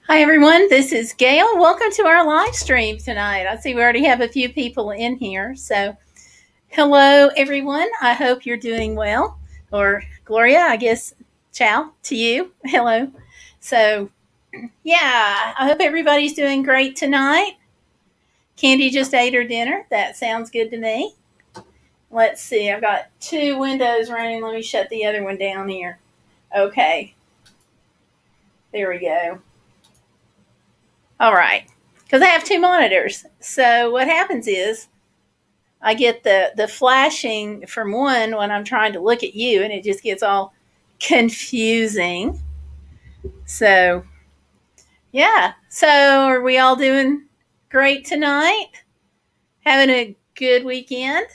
Hi everyone, this is Gayle. Welcome to our live stream tonight. I see we already have a few people in here. So, hello everyone. I hope you're doing well. Or Gloria, I guess, ciao to you. Hello. So, yeah, I hope everybody's doing great tonight. Candy just ate her dinner. That sounds good to me. Let's see, I've got two windows running. Let me shut the other one down here. Okay, there we go. All right, because I have two monitors. So what happens is I get the flashing from one when I'm trying to look at you, and it just gets all confusing. So yeah. So are we all doing great tonight? Having a good weekend?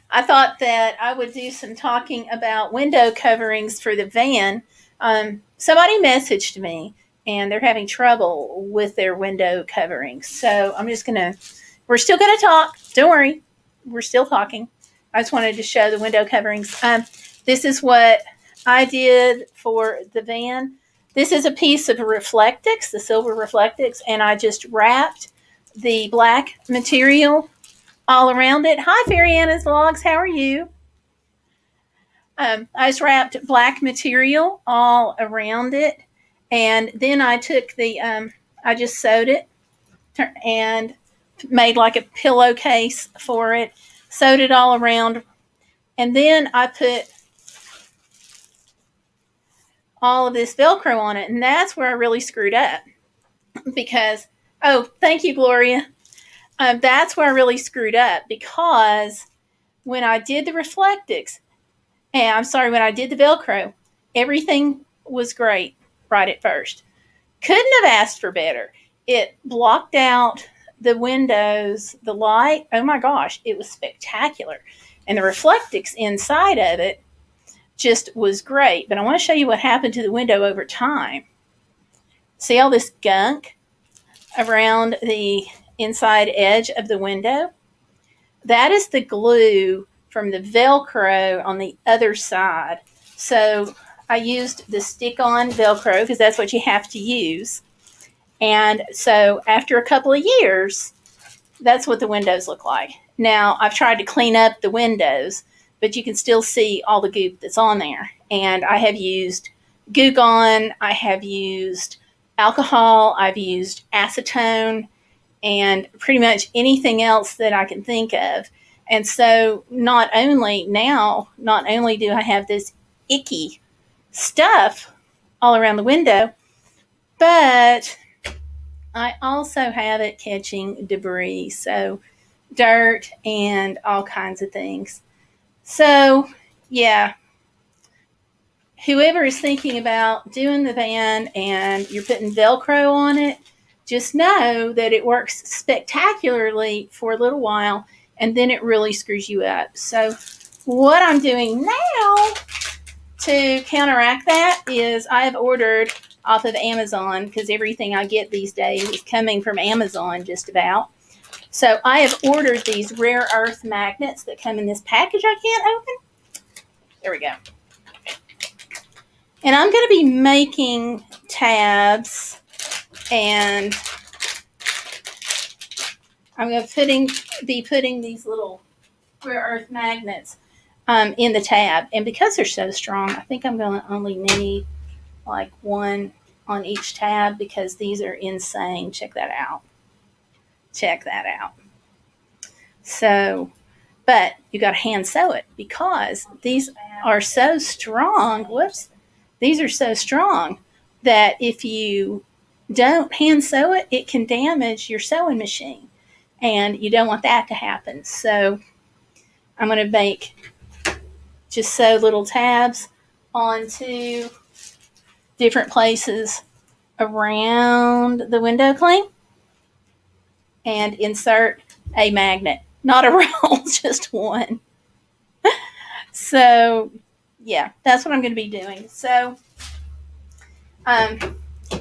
I thought that I would do some talking about window coverings for the van. Somebody messaged me and they're having trouble with their window coverings. So we're still going to talk. Don't worry. We're still talking. I just wanted to show the window coverings. This is what I did for the van. This is a piece of Reflectix, the silver Reflectix, and I just wrapped the black material all around it. Hi, Fairy Anna's Vlogs. How are you? I just wrapped black material all around it, and then I took I just sewed it and made like a pillowcase for it, sewed it all around, and then I put all of this Velcro on it, and that's where I really screwed up because, oh, thank you, Gloria. That's where I really screwed up because when I did the Reflectix, and I'm sorry, when I did the Velcro, everything was great right at first. Couldn't have asked for better. It blocked out the windows, the light. Oh my gosh, it was spectacular. And the Reflectix inside of it just was great. But I want to show you what happened to the window over time. See all this gunk around the inside edge of the window? That is the glue from the Velcro on the other side. So I used the stick-on Velcro because that's what you have to use. And so after a couple of years, that's what the windows look like. Now, I've tried to clean up the windows, but you can still see all the goop that's on there. And I have used Goo Gone, I have used alcohol, I've used acetone, and pretty much anything else that I can think of. And so not only do I have this icky stuff all around the window, but I also have it catching debris, so dirt and all kinds of things. So, yeah, whoever is thinking about doing the van and you're putting Velcro on it, just know that it works spectacularly for a little while and then it really screws you up. So what I'm doing now to counteract that is I have ordered off of Amazon, because everything I get these days is coming from Amazon just about. So I have ordered these rare earth magnets that come in this package I can't open. There we go. And I'm going to be making tabs, and I'm going to be putting these little rare earth magnets in the tab. And because they're so strong, I think I'm going to only need like one on each tab because these are insane. Check that out. So, but you got to hand sew it because these are so strong. These are so strong that if you don't hand sew it, it can damage your sewing machine. And you don't want that to happen. So I'm going to just sew little tabs onto different places around the window cling and insert a magnet. Not a roll, just one. So, yeah, that's what I'm going to be doing. So,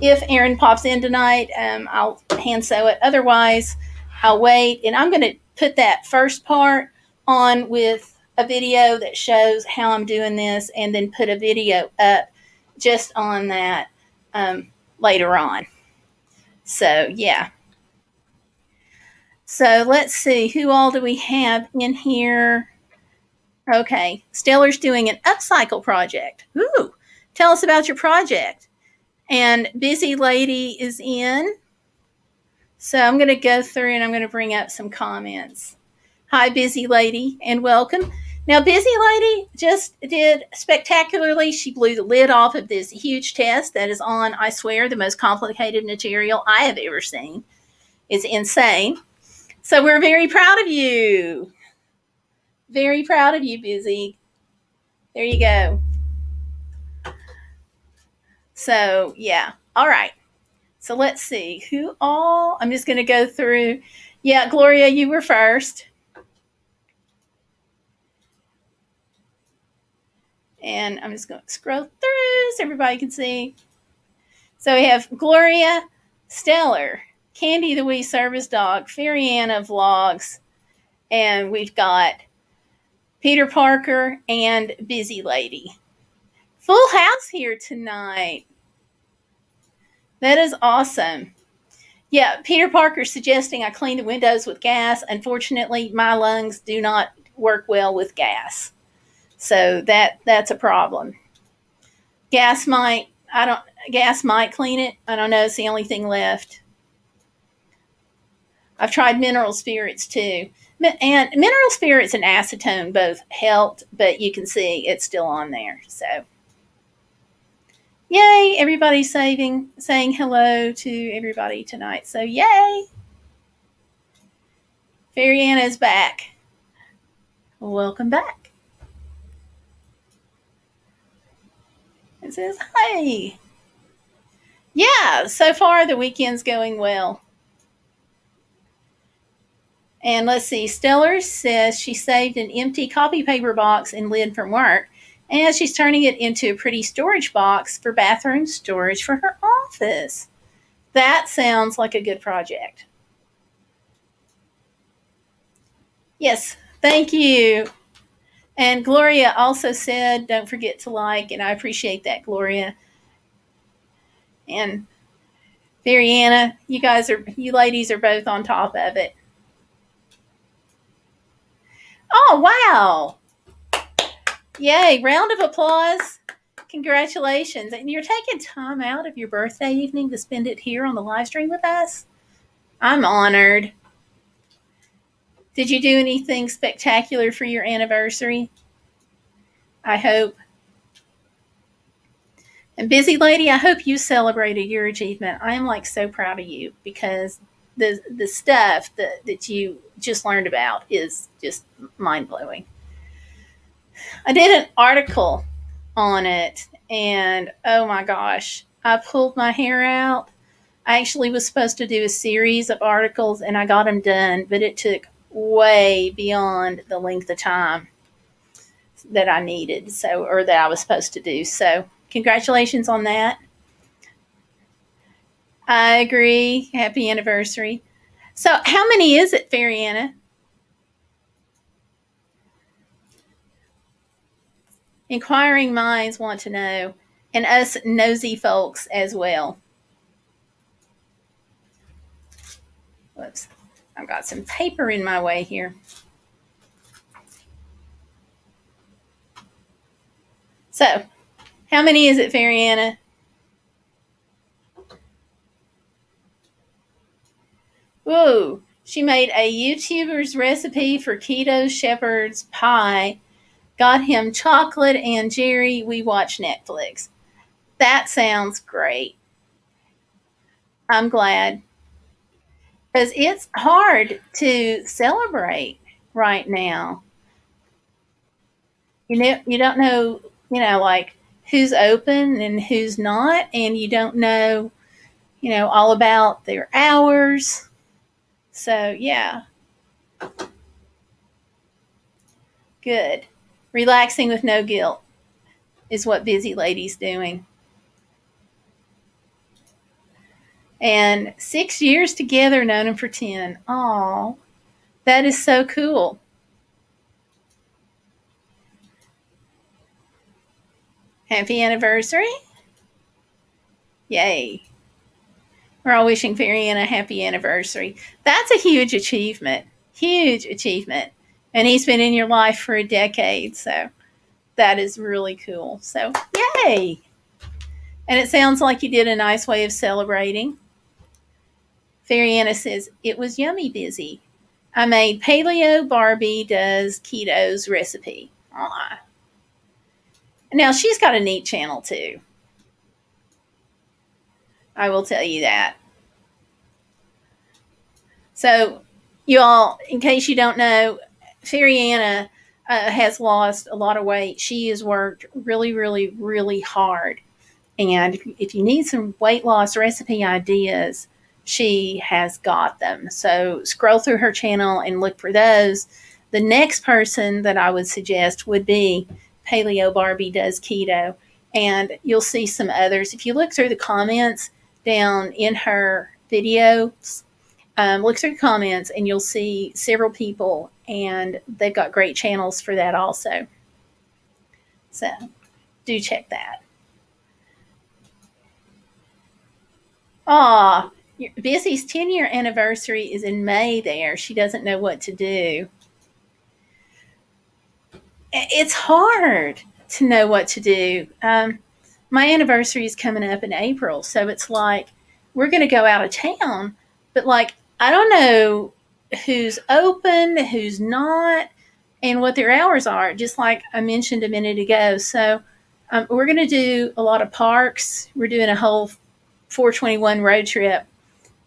if Erin pops in tonight, I'll hand sew it. Otherwise, I'll wait. And I'm going to put that first part on with a video that shows how I'm doing this, and then put a video up just on that later on. So, yeah. So, let's see. Who all do we have in here? Okay. Stellar's doing an upcycle project. Ooh. Tell us about your project. And Busy Lady is in. So, I'm going to go through and I'm going to bring up some comments. Hi, Busy Lady, and welcome. Now, Busy Lady just did spectacularly. She blew the lid off of this huge test that is on, I swear, the most complicated material I have ever seen. It's insane. So we're very proud of you. Very proud of you, Busy. There you go. So, yeah. All right. So let's see. Who all? I'm just going to go through. Yeah, Gloria, you were first. And I'm just going to scroll through so everybody can see. So we have Gloria, Stellar, Candy the Wee Service Dog, Fairyana Vlogs, and we've got Peter Parker and Busy Lady. Full house here tonight. That is awesome. Yeah, Peter Parker suggesting I clean the windows with gas. Unfortunately, my lungs do not work well with gas. So that's a problem. Gas might clean it. I don't know. It's the only thing left. I've tried mineral spirits too. And mineral spirits and acetone both helped, but you can see it's still on there. So, yay! Everybody's saying hello to everybody tonight. So, yay! Fairyana is back. Welcome back. It says, hey. Yeah, so far the weekend's going well. And let's see, Stellar says she saved an empty copy paper box and lid from work, and she's turning it into a pretty storage box for bathroom storage for her office. That sounds like a good project. Yes, thank you. And Gloria also said, don't forget to like, and I appreciate that, Gloria. And Fairyana, you ladies are both on top of it. Oh, wow. Yay, round of applause. Congratulations. And you're taking time out of your birthday evening to spend it here on the live stream with us? I'm honored. Did you do anything spectacular for your anniversary? I hope. And Busy Lady, I hope you celebrated your achievement. I am like so proud of you because the stuff that you just learned about is just mind-blowing. I did an article on it, and oh my gosh, I pulled my hair out. I actually was supposed to do a series of articles, and I got them done, but it took way beyond the length of time that I needed, or that I was supposed to do. So, congratulations on that. I agree. Happy anniversary. So, how many is it, Fairyana? Inquiring minds want to know, and us nosy folks as well. Whoops. I've got some paper in my way here. So, how many is it, Fairyana? Ooh, she made a YouTuber's recipe for keto shepherd's pie. Got him chocolate and Jerry. We watch Netflix. That sounds great. I'm glad. Because it's hard to celebrate right now. You don't know, like who's open and who's not, and you don't know, all about their hours. So, yeah. Good. Relaxing with no guilt is what Busy Lady's doing. And 6 years together, known him for 10. Aw, that is so cool. Happy anniversary. Yay. We're all wishing Fairy Ann a happy anniversary. That's a huge achievement. Huge achievement. And he's been in your life for a decade, so that is really cool. So, yay! And it sounds like you did a nice way of celebrating. Fairy Anna says, it was yummy busy. I made Paleo Barbie Does Keto's recipe. Aww. Now, she's got a neat channel, too. I will tell you that. So, you all, in case you don't know, Fairy Anna has lost a lot of weight. She has worked really, really, really hard. And if you need some weight loss recipe ideas, she has got them. So scroll through her channel and look for those. The next person that I would suggest would be Paleo Barbie Does Keto. And you'll see some others. If you look through the comments down in her videos, look through the comments and you'll see several people, and they've got great channels for that also. So do check that. Aw, Bissy's 10-year anniversary is in May there. She doesn't know what to do. It's hard to know what to do. My anniversary is coming up in April, so it's like we're going to go out of town, but like I don't know who's open, who's not, and what their hours are, just like I mentioned a minute ago. So we're going to do a lot of parks. We're doing a whole 421 road trip.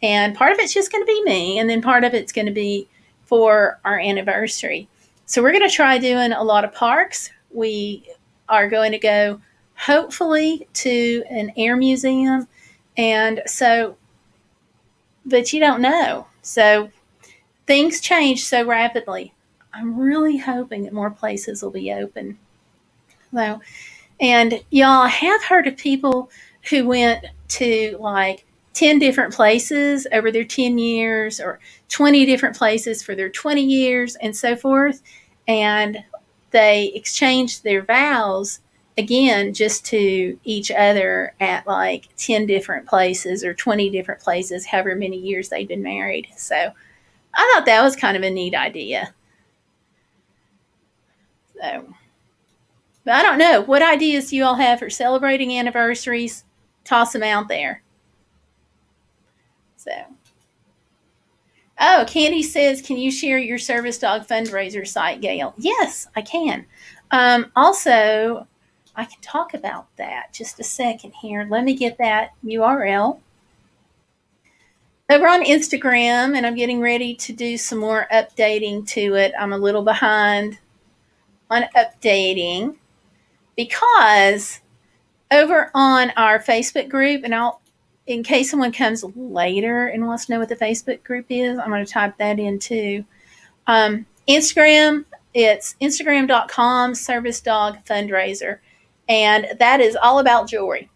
And part of it's just going to be me, and then part of it's going to be for our anniversary. So we're going to try doing a lot of parks. We are going to go, hopefully, to an air museum. And so, but you don't know. So things change so rapidly. I'm really hoping that more places will be open. So, and y'all, I have heard of people who went to like 10 different places over their 10 years, or 20 different places for their 20 years, and so forth. And they exchanged their vows again just to each other at like 10 different places or 20 different places, however many years they'd been married. So I thought that was kind of a neat idea. So, but I don't know. What ideas do you all have for celebrating anniversaries? Toss them out there. So, oh, Candy says, can you share your service dog fundraiser site, Gayle? Yes, I can. Also, I can talk about that just a second here. Let me get that URL. Over on Instagram, and I'm getting ready to do some more updating to it. I'm a little behind on updating because over on our Facebook group, and in case someone comes later and wants to know what the Facebook group is, I'm going to type that in too. Instagram, it's instagram.com service dog fundraiser, and that is all about jewelry.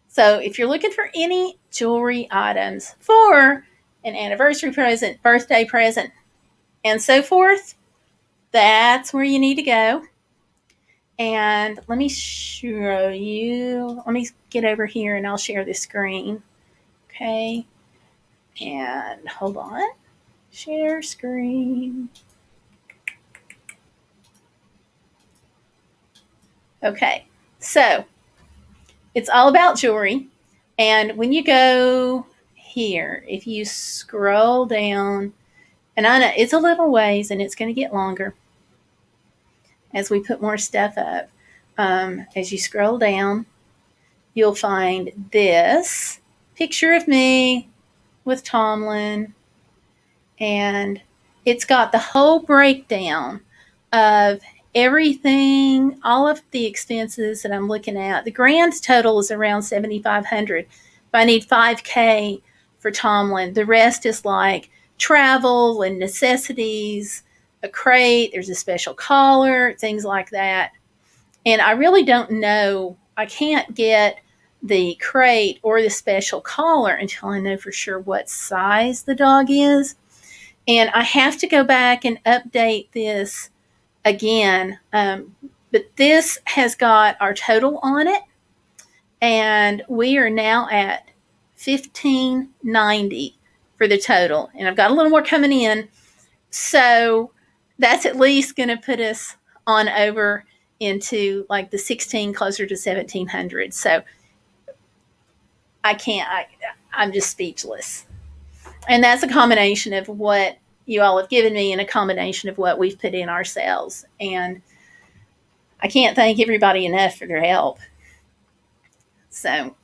So if you're looking for any jewelry items for an anniversary present, birthday present, and so forth, that's where you need to go. And let me show you. Let me get over here and I'll share the screen. Okay. And hold on. Share screen. Okay. So it's all about jewelry. And when you go here, if you scroll down, and I know it's a little ways and it's going to get longer as we put more stuff up. As you scroll down, you'll find this picture of me with Tomlin, and it's got the whole breakdown of everything, all of the expenses that I'm looking at. The grand total is around $7,500. If I need $5,000 for Tomlin, the rest is like travel and necessities, a crate, there's a special collar, things like that. And I really don't know. I can't get the crate or the special collar until I know for sure what size the dog is. And I have to go back and update this again. But this has got our total on it. and we are now at $1,590 for the total. And I've got a little more coming in. So that's at least going to put us on over into like the 16, closer to 1,700. So I'm just speechless. And that's a combination of what you all have given me and a combination of what we've put in ourselves. And I can't thank everybody enough for their help. So,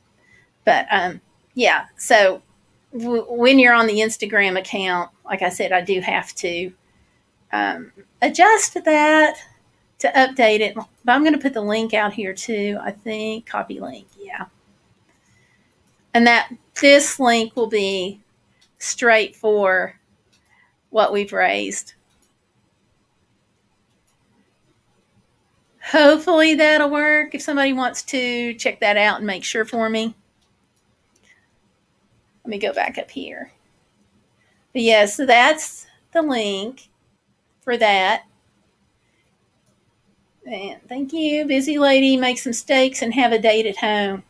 but yeah. So when you're on the Instagram account, like I said, I do have to adjust that to update it. But I'm going to put the link out here too. I think copy link. Yeah. And that this link will be straight for what we've raised. Hopefully that'll work. If somebody wants to check that out and make sure for me. Let me go back up here. But yeah, so that's the link for that. And thank you, busy lady. Make some steaks and have a date at home.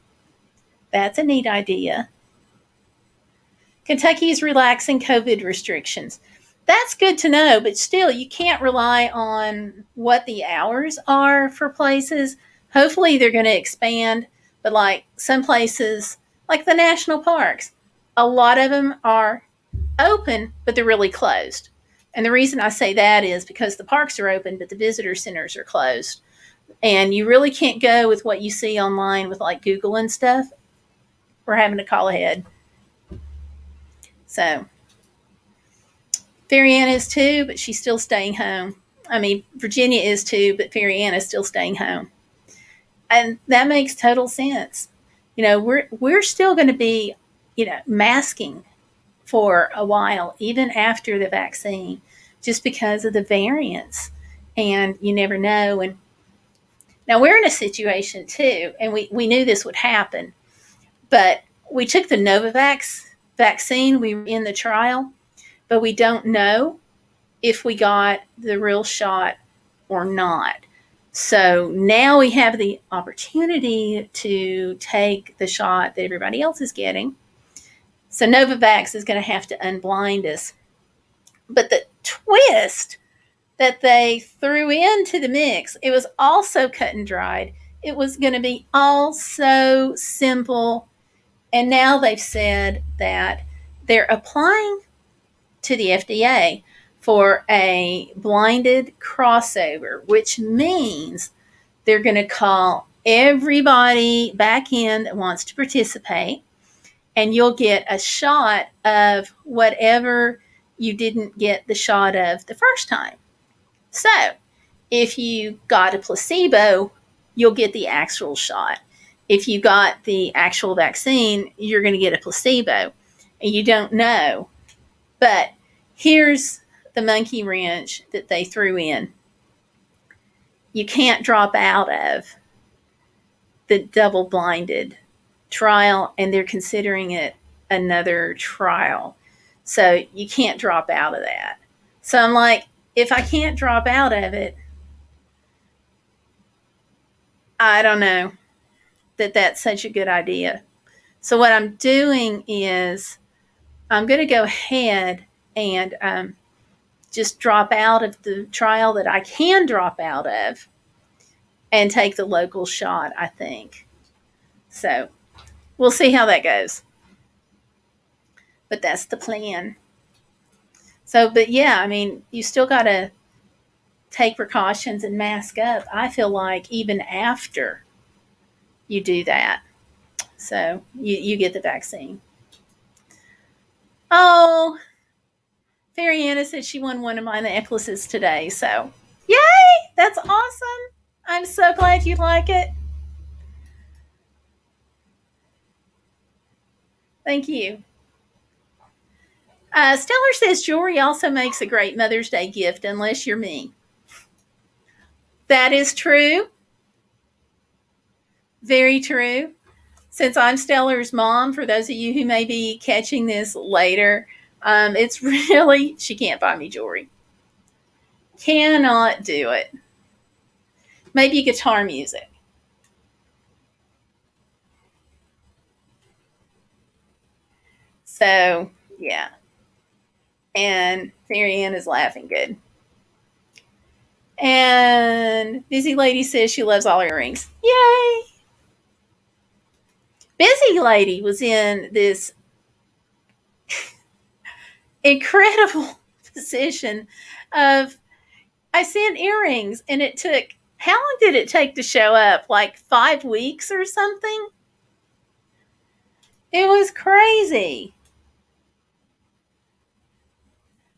That's a neat idea. Kentucky's relaxing COVID restrictions. That's good to know, but still, you can't rely on what the hours are for places. Hopefully, they're going to expand, but like some places, like the national parks, a lot of them are open, but they're really closed. And the reason I say that is because the parks are open, but the visitor centers are closed. And you really can't go with what you see online with like Google and stuff. We're having to call ahead. So, Fairy-Ann is too, but she's still staying home. I mean, Virginia is too, but Fairy-Ann is still staying home. And that makes total sense. You know, we're still going to be, masking for a while, even after the vaccine, just because of the variants. And you never know. And now we're in a situation too, and we knew this would happen, but we took the Novavax vaccine. We were in the trial, but we don't know if we got the real shot or not. So now we have the opportunity to take the shot that everybody else is getting. So Novavax is going to have to unblind us. But the twist that they threw into the mix, it was also cut and dried. It was going to be all so simple. And now they've said that they're applying to the FDA for a blinded crossover, which means they're going to call everybody back in that wants to participate, and you'll get a shot of whatever you didn't get the shot of the first time. So if you got a placebo, you'll get the actual shot. If you got the actual vaccine, you're going to get a placebo, and you don't know. But here's the monkey wrench that they threw in. You can't drop out of the double-blinded trial, and they're considering it another trial. So you can't drop out of that. So I'm like, if I can't drop out of it, I don't know that that's such a good idea. So what I'm doing is I'm going to go ahead and just drop out of the trial that I can drop out of and take the local shot, I think. So we'll see how that goes. But that's the plan. So, but yeah, I mean, you still got to take precautions and mask up, I feel like, even after you do that. So you get the vaccine. Oh, Fairy-Ann said she won one of my necklaces today. So, yay! That's awesome. I'm so glad you like it. Thank you. Stellar says jewelry also makes a great Mother's Day gift, unless you're me. That is true. Very true. Since I'm Stellar's mom, for those of you who may be catching this later, it's really, she can't buy me jewelry. Cannot do it. Maybe guitar music. So, yeah. And Fairy Ann is laughing good. And Busy Lady says she loves all her earrings. Yay! Busy Lady was in this incredible position of I sent earrings and it took how long did it take to show up? Like 5 weeks or something? It was crazy.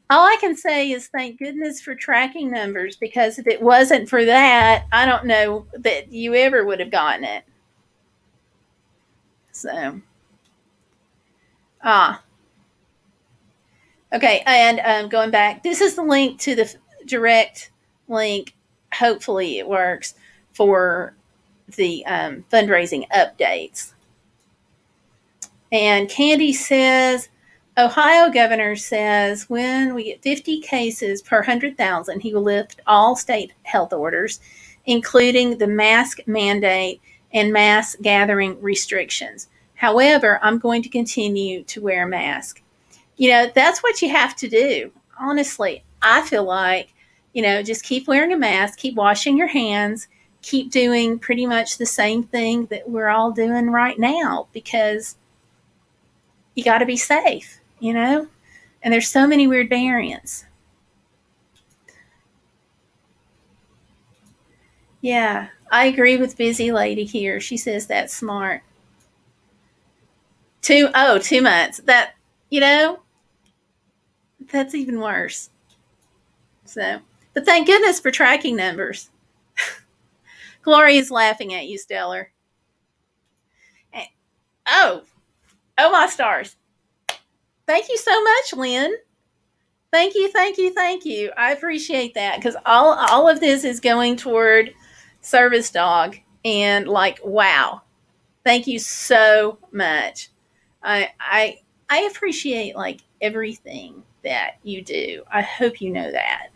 All I can say is thank goodness for tracking numbers because if it wasn't for that, I don't know that you ever would have gotten it. So, ah, okay. And going back, this is the link to the direct link. Hopefully, it works for the fundraising updates. And Candy says, Ohio governor says when we get 50 cases per 100,000, he will lift all state health orders, including the mask mandate and mass gathering restrictions. However, I'm going to continue to wear a mask. That's what you have to do. Honestly, I feel like, just keep wearing a mask, keep washing your hands, keep doing pretty much the same thing that we're all doing right now because you got to be safe, And there's so many weird variants. Yeah, I agree with Busy Lady here. She says that's smart. 2 months. That's even worse. So, but thank goodness for tracking numbers. Gloria's laughing at you, Stellar. Oh, oh my stars. Thank you so much, Lynn. Thank you, thank you, thank you. I appreciate that because all of this is going toward Service Dog and wow. Thank you so much. I appreciate everything that you do. I hope you know that.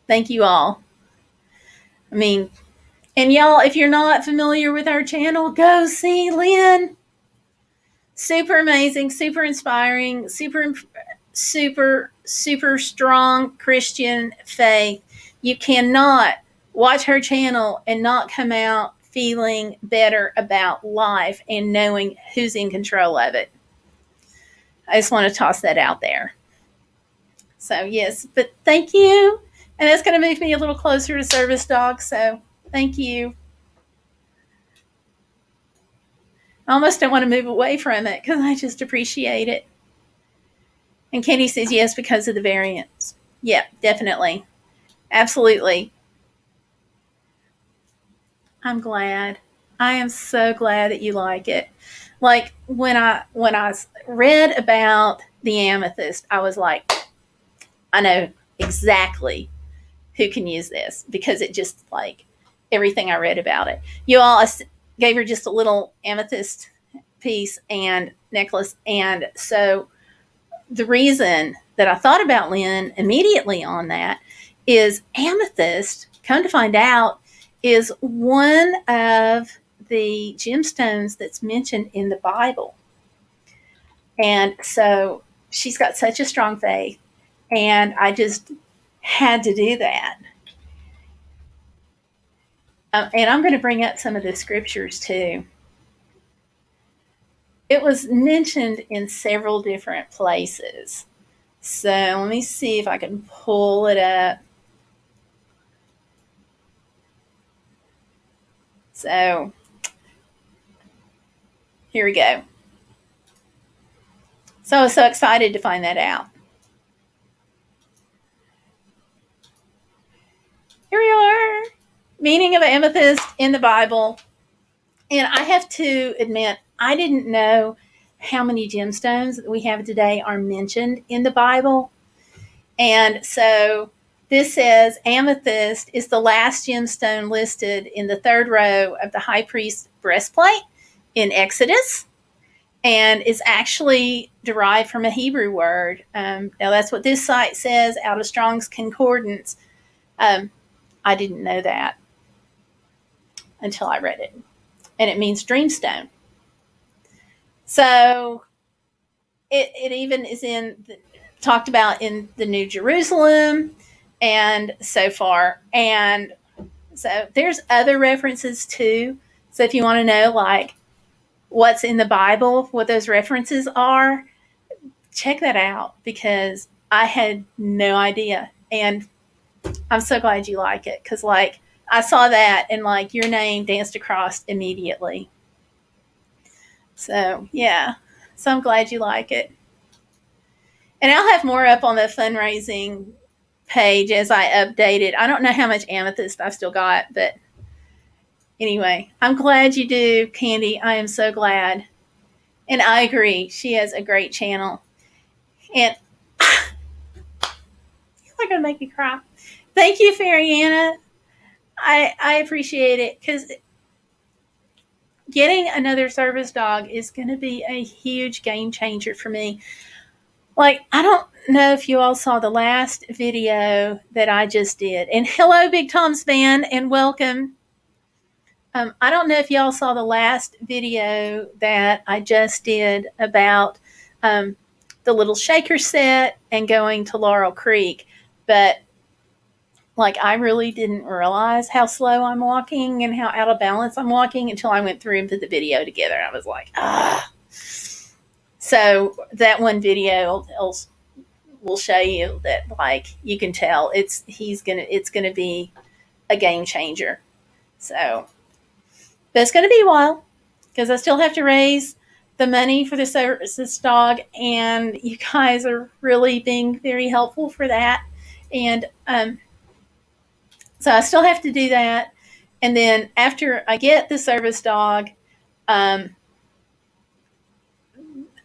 Thank you all. I mean, and y'all, if you're not familiar with our channel, go see Lynn. Super amazing, super inspiring, super strong Christian faith. You cannot watch her channel and not come out feeling better about life and knowing who's in control of it. I just want to toss that out there. So, yes, but thank you. And that's going to move me a little closer to Service Dog. So, thank you. I almost don't want to move away from it because I just appreciate it. And Kenny says yes because of the variants. Yeah, definitely. Absolutely. I'm glad. I am so glad that you like it. Like when I read about the amethyst, I was like, I know exactly who can use this because it just everything I read about it. You all I gave her just a little amethyst piece and necklace, and so the reason that I thought about Lynn immediately on that is amethyst, come to find out, is one of the gemstones that's mentioned in the Bible. And so she's got such a strong faith, and I just had to do that. And I'm going to bring up some of the scriptures too. It was mentioned in several different places. So let me see if I can pull it up. So here we go. So I was so excited to find that out. Here we are. Meaning of amethyst in the Bible. And I have to admit, I didn't know how many gemstones that we have today are mentioned in the Bible. And so this says amethyst is the last gemstone listed in the third row of the high priest's breastplate in Exodus, and is actually derived from a Hebrew word. Now that's what this site says out of Strong's Concordance. I didn't know that until I read it. And it means dreamstone. So it even is talked about in the New Jerusalem and so far. And so there's other references too. So if you want to know like what's in the Bible, what those references are, check that out because I had no idea. And I'm so glad you like it because like I saw that and like your name danced across immediately. So yeah. So I'm glad you like it. And I'll have more up on the fundraising page as I update it. I don't know how much amethyst I've still got, but anyway, I'm glad you do, Candy. I am so glad. And I agree. She has a great channel. And you're going to make me cry. Thank you, Fairy-Anna. I appreciate it because getting another service dog is going to be a huge game changer for me. Like, I don't know if you all saw the last video that I just did. And hello, Big Tom's fan, and welcome. I don't know if y'all saw the last video that I just did about the little shaker set and going to Laurel Creek. But, like, I really didn't realize how slow I'm walking and how out of balance I'm walking until I went through and put the video together. I was like, ah. So that one video will show you that, like, you can tell it's gonna be a game changer. So, but it's gonna be a while because I still have to raise the money for the services dog, and you guys are really being very helpful for that. And so I still have to do that. And then after I get the service dog,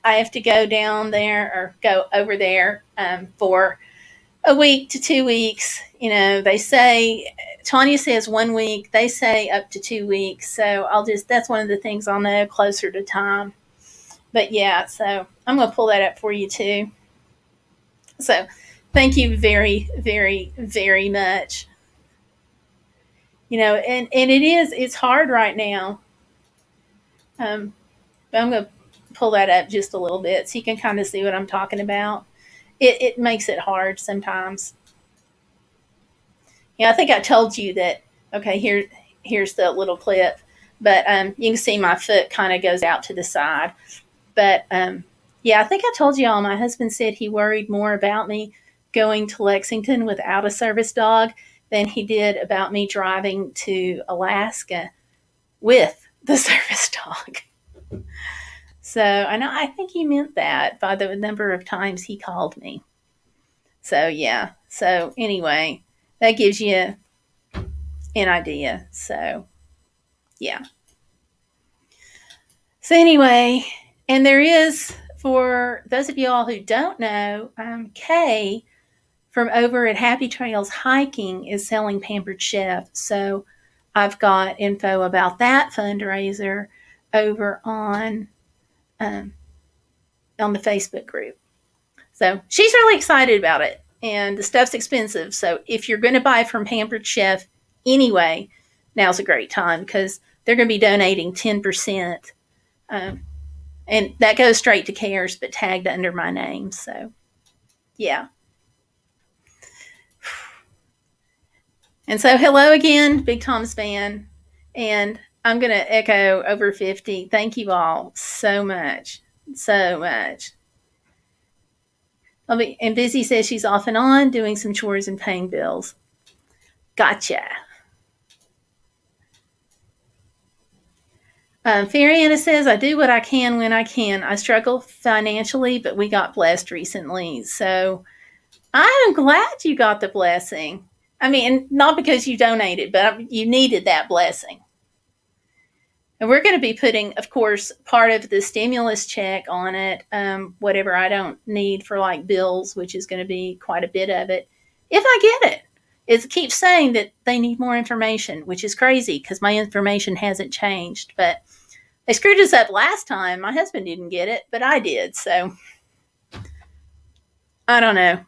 I have to go down there or go over there for a week to 2 weeks. You know, they say, Tanya says 1 week, they say up to 2 weeks. So that's one of the things I'll know closer to time. But yeah, so I'm going to pull that up for you too. So thank you very, very, very much. You know, and it's hard right now. But I'm going to pull that up just a little bit so you can kind of see what I'm talking about. It makes it hard sometimes. Yeah, I think I told you that. Okay, here's the little clip, but you can see my foot kind of goes out to the side. But yeah, I think I told you all. My husband said he worried more about me going to Lexington without a service dog than he did about me driving to Alaska with the service dog. So I think he meant that by the number of times he called me. So yeah. So anyway, that gives you an idea. So yeah. So anyway, and there is, for those of you all who don't know, Kay from over at Happy Trails Hiking is selling Pampered Chef. So I've got info about that fundraiser over on the Facebook group. So she's really excited about it. And the stuff's expensive. So if you're going to buy from Pampered Chef anyway, now's a great time because they're going to be donating 10%. And that goes straight to CARES, but tagged under my name. So, yeah. And so, hello again, Big Tom's fan. And I'm going to echo over 50. Thank you all so much. So much. And Busy says she's off and on doing some chores and paying bills. Gotcha. Fairy-Anna says, I do what I can when I can. I struggle financially, but we got blessed recently. So I'm glad you got the blessing. I mean, not because you donated, but you needed that blessing. And we're going to be putting, of course, part of the stimulus check on it, whatever I don't need for like bills, which is going to be quite a bit of it, if I get it. It keeps saying that they need more information, which is crazy because my information hasn't changed. But they screwed us up last time. My husband didn't get it, but I did. So I don't know.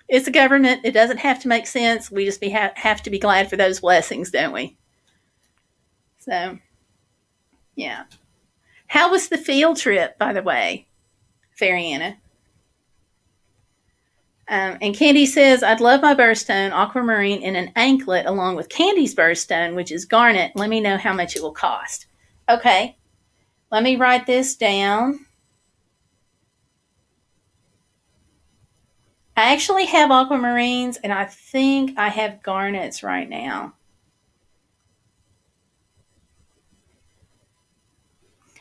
It's the government. It doesn't have to make sense. We just have to be glad for those blessings, don't we? So, yeah. How was the field trip, by the way? Fairy Anna. And Candy says, I'd love my birthstone, aquamarine, in an anklet along with Candy's birthstone, which is garnet. Let me know how much it will cost. Okay, let me write this down. I actually have aquamarines, and I think I have garnets right now.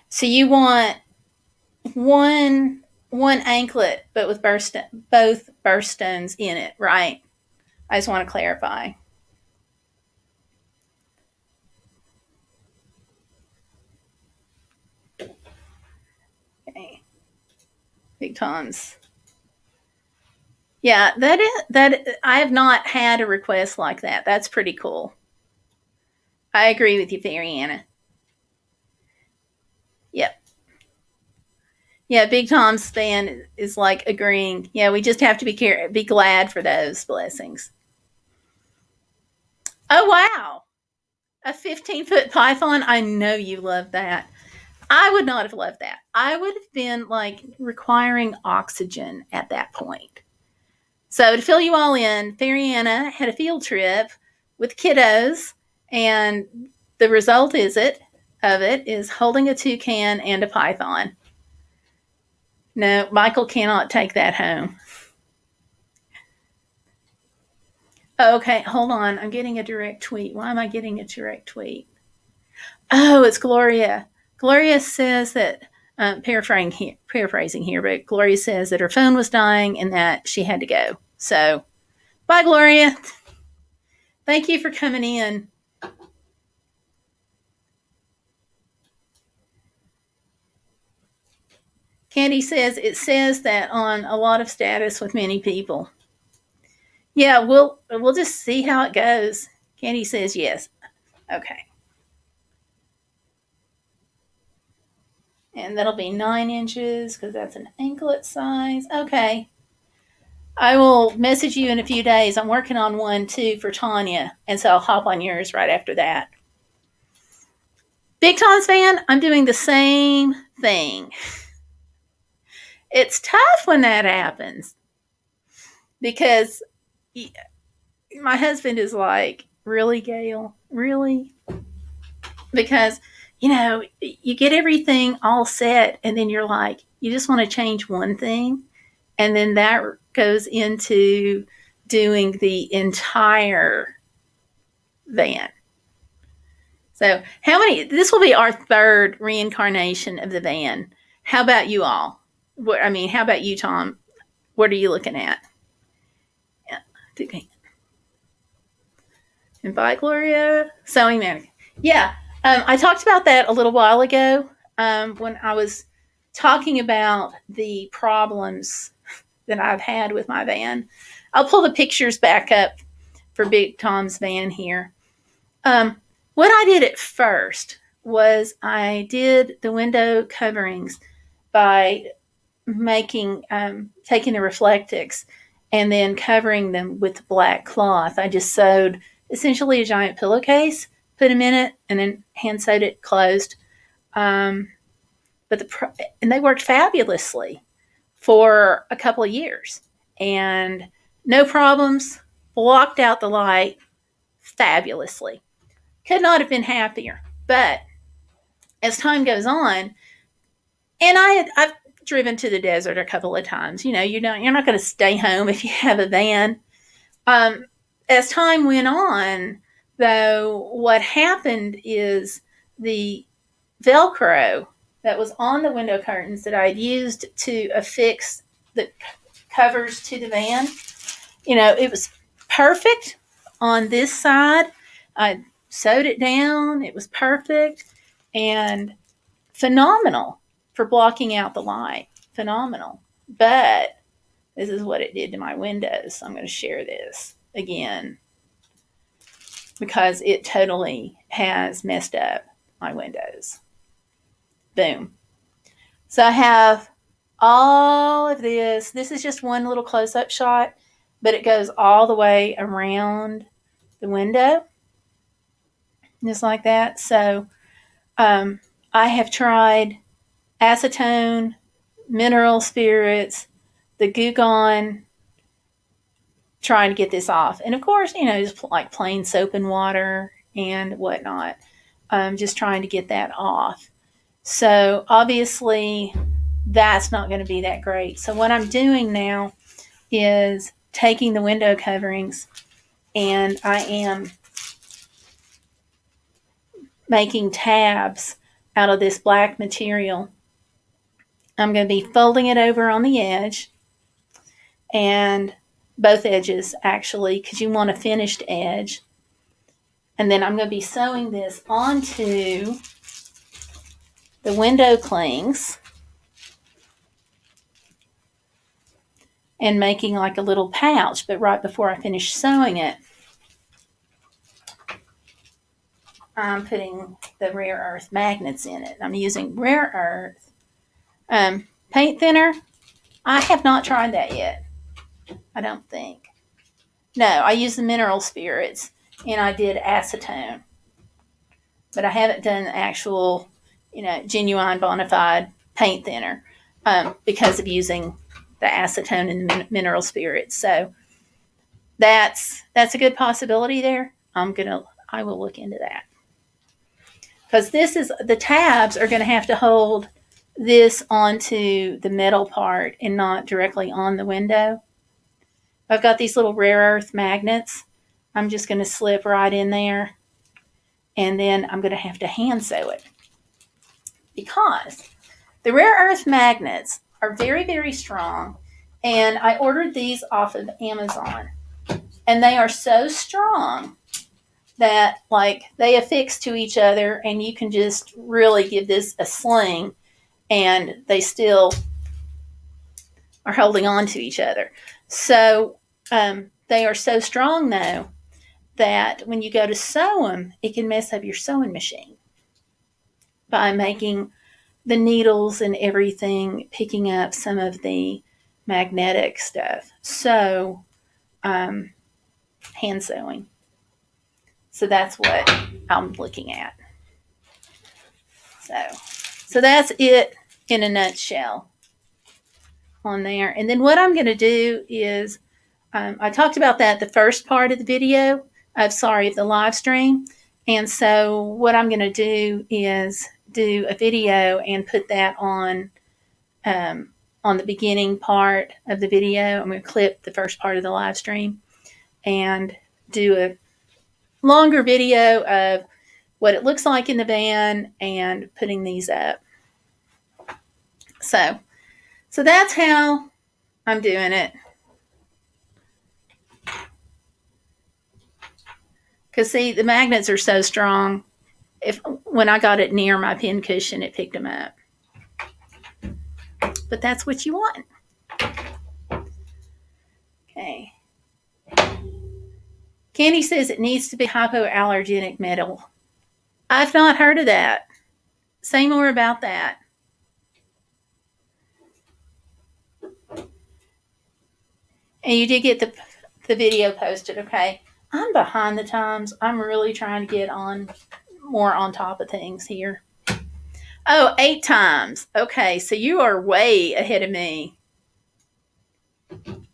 So you want one anklet, but with both birthstones in it, right? I just want to clarify. Okay. Big Tom's. Yeah, that I have not had a request like that. That's pretty cool. I agree with you, Fairy Anna. Yep. Yeah, Big Tom's fan is like agreeing. Yeah, we just have to be glad for those blessings. Oh wow, a 15-foot python! I know you love that. I would not have loved that. I would have been like requiring oxygen at that point. So to fill you all in, Fairy Anna had a field trip with kiddos, and the result of it is holding a toucan and a python. No, Michael cannot take that home. Okay, hold on. I'm getting a direct tweet. Why am I getting a direct tweet? Oh, it's Gloria. Gloria says that, paraphrasing here, but Gloria says that her phone was dying and that she had to go. So, bye, Gloria. Thank you for coming in. Candy says it says that on a lot of status with many people. Yeah, we'll just see how it goes. Candy says yes. Okay. And that'll be 9 inches because that's an anklet size. Okay. I will message you in a few days. I'm working on one too for Tanya, and so I'll hop on yours right after that. Big Tom's fan, I'm doing the same thing. It's tough when that happens because my husband is like, really, Gayle? Really? Because, you get everything all set, and then you're like, you just want to change one thing, and then that goes into doing the entire van. So, this will be our third reincarnation of the van. How about you all? How about you, Tom? What are you looking at? Yeah. And bye, Gloria. Sewing mannequin. Yeah. I talked about that a little while ago when I was talking about the problems that I've had with my van. I'll pull the pictures back up for Big Tom's van here. What I did at first was I did the window coverings by taking the Reflectix and then covering them with black cloth. I just sewed essentially a giant pillowcase, put them in it, and then hand sewed it closed. And they worked fabulously for a couple of years, and no problems. Blocked out the light fabulously. Could not have been happier. But as time goes on, and I've driven to the desert a couple of times. You're not going to stay home if you have a van. As time went on, though, what happened is the Velcro that was on the window curtains that I'd used to affix the covers to the van, it was perfect on this side. I sewed it down. It was perfect and phenomenal for blocking out the light. Phenomenal. But this is what it did to my windows. So I'm going to share this again because it totally has messed up my windows. Boom. So I have all of this. This is just one little close-up shot, but it goes all the way around the window. Just like that. So I have tried acetone, mineral spirits, the Goo Gone, trying to get this off. And of course, just like plain soap and water and whatnot. Just trying to get that off. So obviously, that's not going to be that great. So what I'm doing now is taking the window coverings, and I am making tabs out of this black material. I'm going to be folding it over on the edge, and both edges actually, because you want a finished edge. And then I'm going to be sewing this onto the window clings and making like a little pouch. But right before I finish sewing it, I'm putting the rare earth magnets in it. I'm using rare earth paint thinner. I have not tried that yet. I don't think. No, I use the mineral spirits, and I did acetone. But I haven't done the actual, genuine bona fide paint thinner because of using the acetone and the mineral spirits. So that's a good possibility there. I will look into that. Because the tabs are going to have to hold this onto the metal part and not directly on the window. I've got these little rare earth magnets. I'm just going to slip right in there, and then I'm going to have to hand sew it. Because the rare earth magnets are very, very strong, and I ordered these off of Amazon. And they are so strong that they affix to each other, and you can just really give this a sling, and they still are holding on to each other. So they are so strong, though, that when you go to sew them, it can mess up your sewing machine by making the needles and everything picking up some of the magnetic stuff. So hand sewing. So that's what I'm looking at. So that's it in a nutshell on there. And then what I'm going to do is, I talked about that the first part of the video, the live stream. And so what I'm going to do is do a video and put that on the beginning part of the video. I'm going to clip the first part of the live stream and do a longer video of what it looks like in the van and putting these up. So that's how I'm doing it. Because see, the magnets are so strong. When I got it near my pin cushion, it picked them up. But that's what you want. Okay. Candy says it needs to be hypoallergenic metal. I've not heard of that. Say more about that. And you did get the video posted, okay? I'm behind the times. I'm really trying to get more on top of things here. Oh, 8 times. Okay, so you are way ahead of me.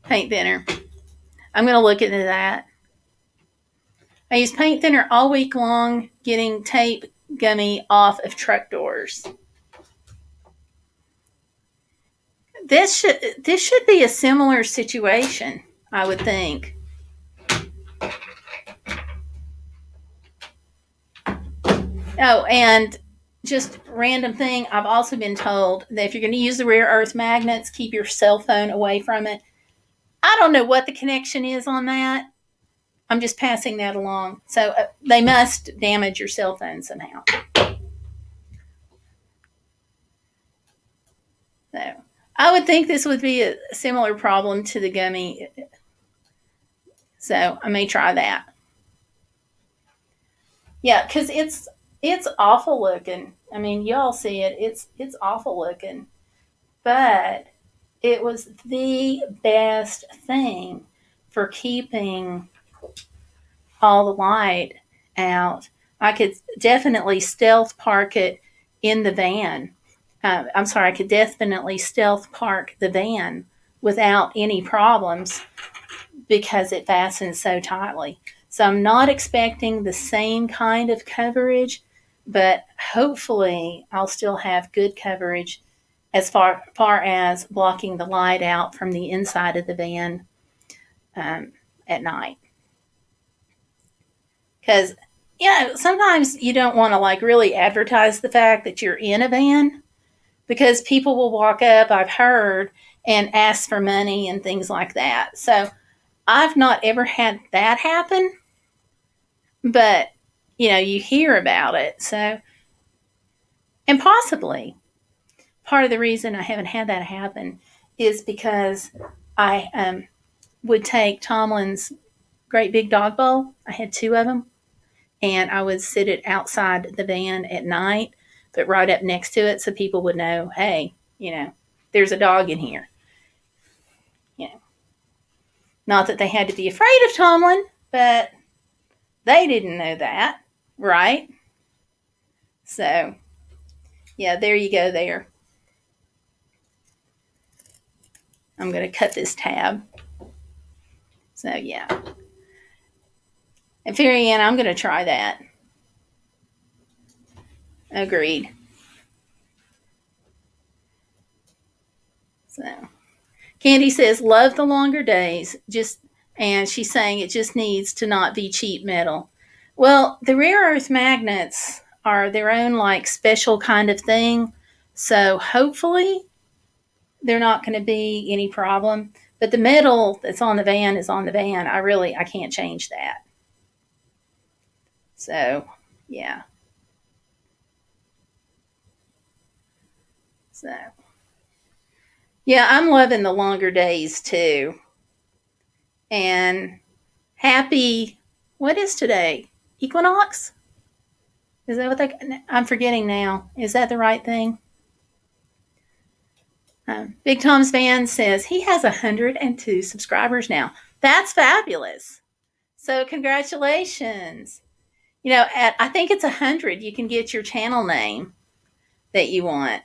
Paint thinner. I'm going to look into that. I use paint thinner all week long, getting tape gummy off of truck doors. This should be a similar situation, I would think. Oh, and just random thing, I've also been told that if you're going to use the rare earth magnets, keep your cell phone away from it. I don't know what the connection is on that. I'm just passing that along. So they must damage your cell phone somehow. So I would think this would be a similar problem to the gummy. So I may try that. Yeah, because it's awful looking. I mean, y'all see it. It's awful looking. But it was the best thing for keeping all the light out. I could definitely stealth park it in the van I could definitely stealth park the van without any problems because it fastens so tightly. So I'm not expecting the same kind of coverage, but hopefully I'll still have good coverage as far as blocking the light out from the inside of the van at night. Because, sometimes you don't want to like really advertise the fact that you're in a van because people will walk up, I've heard, and ask for money and things like that. So I've not ever had that happen, but you hear about it. So, and possibly part of the reason I haven't had that happen is because I would take Tomlin's great big dog bowl. I had 2 of them, and I would sit it outside the van at night, but right up next to it so people would know, hey, there's a dog in here. Not that they had to be afraid of Tomlin, but they didn't know that, right? So, yeah, there you go there. I'm going to cut this tab. So, yeah. And Fairy Ann, I'm going to try that. Agreed. So, Candy says, love the longer days. And she's saying it just needs to not be cheap metal. Well, the rare earth magnets are their own like special kind of thing. So hopefully they're not going to be any problem. But the metal that's on the van is on the van. I can't change that. So, yeah. So, yeah, I'm loving the longer days too. And happy, what is today? Equinox? Is that what I'm forgetting now. Is that the right thing? Big Tom's Van says he has 102 subscribers now. That's fabulous. So congratulations. At I think it's 100, you can get your channel name that you want.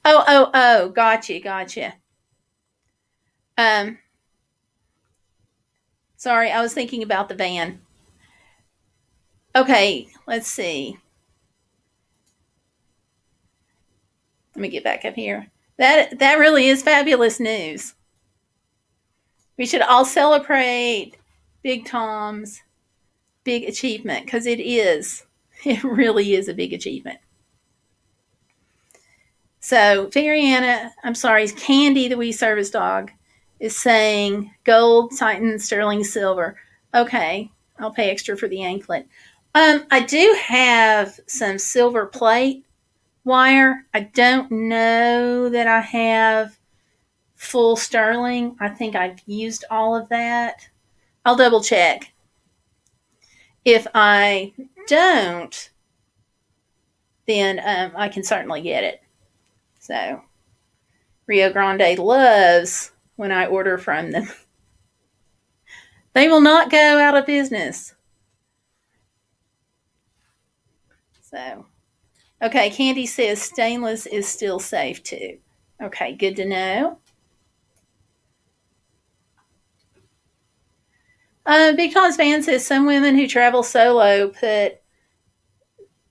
Oh, gotcha. Sorry, I was thinking about the van. Okay, let's see. Let me get back up here. That really is fabulous news. We should all celebrate Big Tom's big achievement because it is. It really is a big achievement. So, Candy, the wee service dog, is saying gold, Titan, sterling, silver. Okay, I'll pay extra for the anklet. I do have some silver plate wire. I don't know that I have full sterling. I think I've used all of that. I'll double check. If I don't, then I can certainly get it. So, Rio Grande loves when I order from them. They will not go out of business. So, okay, Candy says stainless is still safe too. Okay, good to know. Big Tom's Van says some women who travel solo put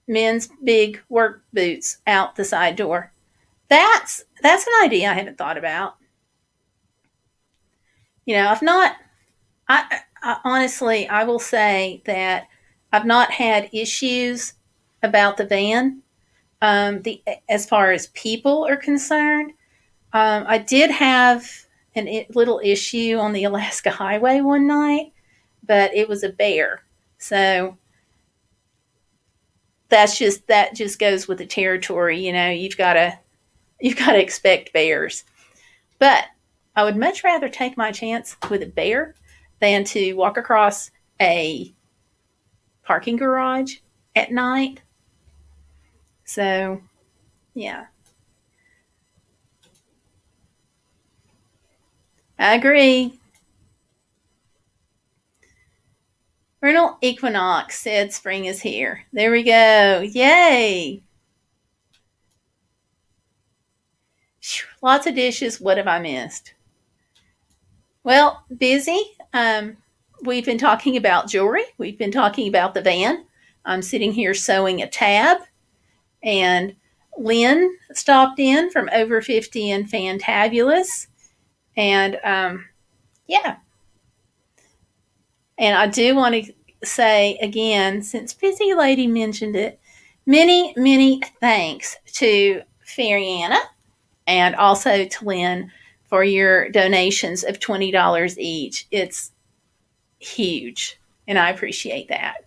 men's big work boots out the side door. That's an idea I haven't thought about. I've not. I honestly, I will say that I've not had issues about the van. As far as people are concerned, I did have a little issue on the Alaska Highway one night, but it was a bear. So that just goes with the territory. You've got to expect bears. But I would much rather take my chance with a bear than to walk across a parking garage at night. So, yeah. I agree. Vernal Equinox said spring is here. There we go. Yay. Lots of dishes. What have I missed? Well, busy. We've been talking about jewelry. We've been talking about the van. I'm sitting here sewing a tab. And Lynn stopped in from Over 50 and Fantabulous. And yeah. And I do want to say again, since Busy Lady mentioned it, many, many thanks to Fairyana and also to Lynn for your donations of $20 each. It's huge, and I appreciate that.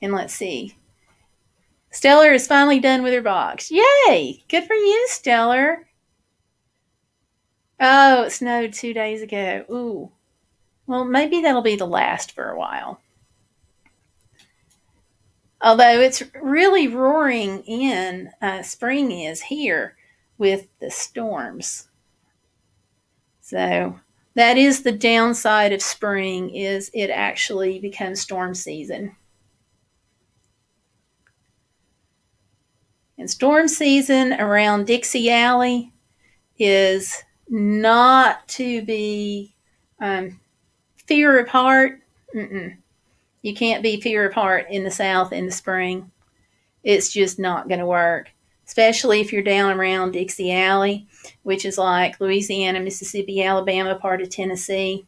And let's see. Stellar is finally done with her box. Yay! Good for you, Stellar. Oh, it snowed 2 days ago. Ooh. Well, maybe that'll be the last for a while. Although it's really roaring in, spring is here with the storms. So that is the downside of spring, is it actually becomes storm season. And storm season around Dixie Alley is not to be fear of heart. Mm-mm. You can't be fear of heart in the South in the spring. It's just not going to work, especially if you're down around Dixie Alley, which is like Louisiana, Mississippi, Alabama, part of Tennessee.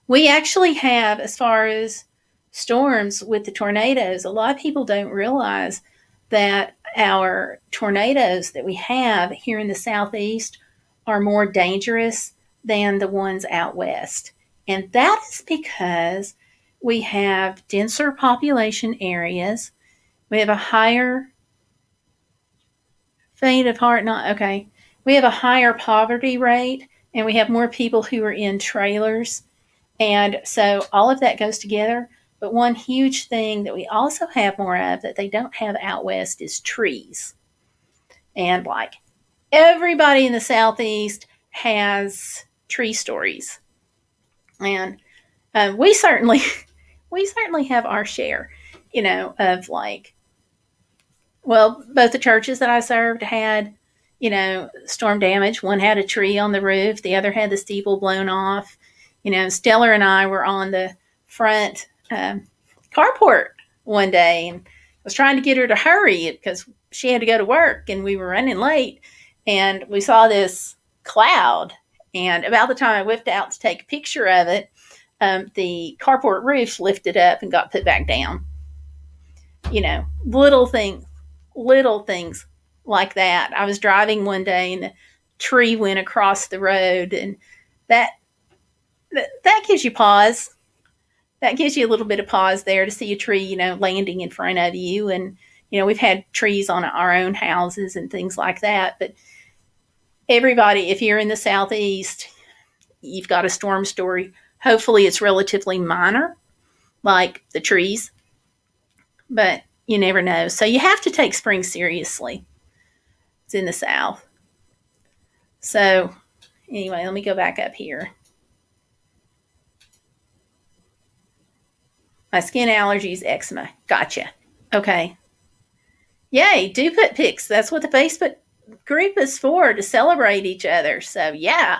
We actually have, as far as storms with the tornadoes, a lot of people don't realize that our tornadoes that we have here in the Southeast are more dangerous than the ones out west. And that is because we have denser population areas. We have a higher faint of heart, not okay. We have a higher poverty rate, and we have more people who are in trailers. And so all of that goes together. But one huge thing that we also have more of that they don't have out west is trees. And like everybody in the Southeast has tree stories. And we certainly have our share, of like, well, both the churches that I served had, storm damage. One had a tree on the roof, the other had the steeple blown off. Stellar and I were on the front carport one day, and I was trying to get her to hurry because she had to go to work and we were running late. And we saw this cloud, and about the time I whipped out to take a picture of it, the carport roof lifted up and got put back down. Little things like that. I was driving one day and the tree went across the road, and that gives you pause. That gives you a little bit of pause there to see a tree, landing in front of you. And, we've had trees on our own houses and things like that. But everybody, if you're in the Southeast, you've got a storm story. Hopefully it's relatively minor, like the trees. But you never know. So you have to take spring seriously. It's in the South. So anyway, let me go back up here. My skin allergies, eczema. Gotcha. Okay. Yay, do put pics. That's what the Facebook group is for, to celebrate each other. So yeah.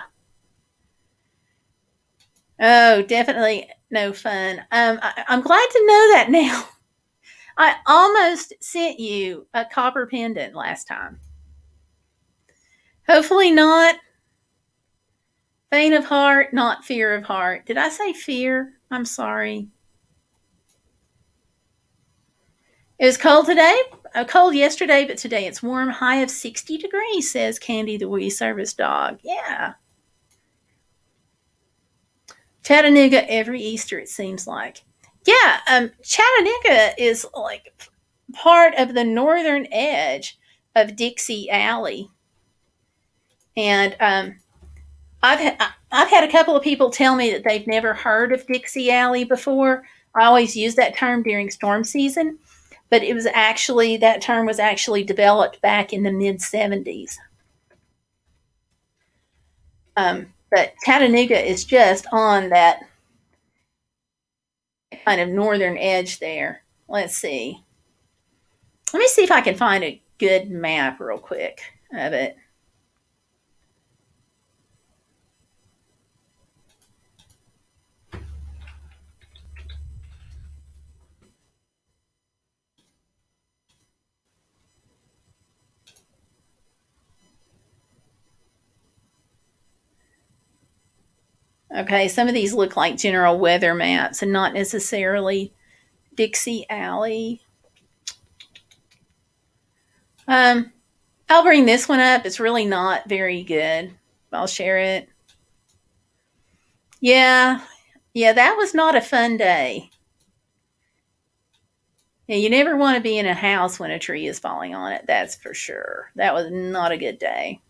Oh, definitely no fun. I'm glad to know that now. I almost sent you a copper pendant last time. Hopefully not faint of heart, not fear of heart. Did I say fear? I'm sorry. It was cold today. Cold yesterday, but today it's warm. High of 60 degrees, says Candy the Wee Service Dog. Yeah. Chattanooga every Easter, it seems like. Yeah, Chattanooga is like part of the northern edge of Dixie Alley. And I've had a couple of people tell me that they've never heard of Dixie Alley before. I always use that term during storm season, but that term was actually developed back in the mid-70s. But Chattanooga is just on that kind of northern edge there. Let's see. Let me see if I can find good map real quick of it. Okay, some of these look like general weather maps and not necessarily Dixie Alley. I'll bring this one up. It's really not very good. I'll share it. Yeah, that was not a fun day. Yeah, you never want to be in a house when a tree is falling on it. That's for sure. That was not a good day.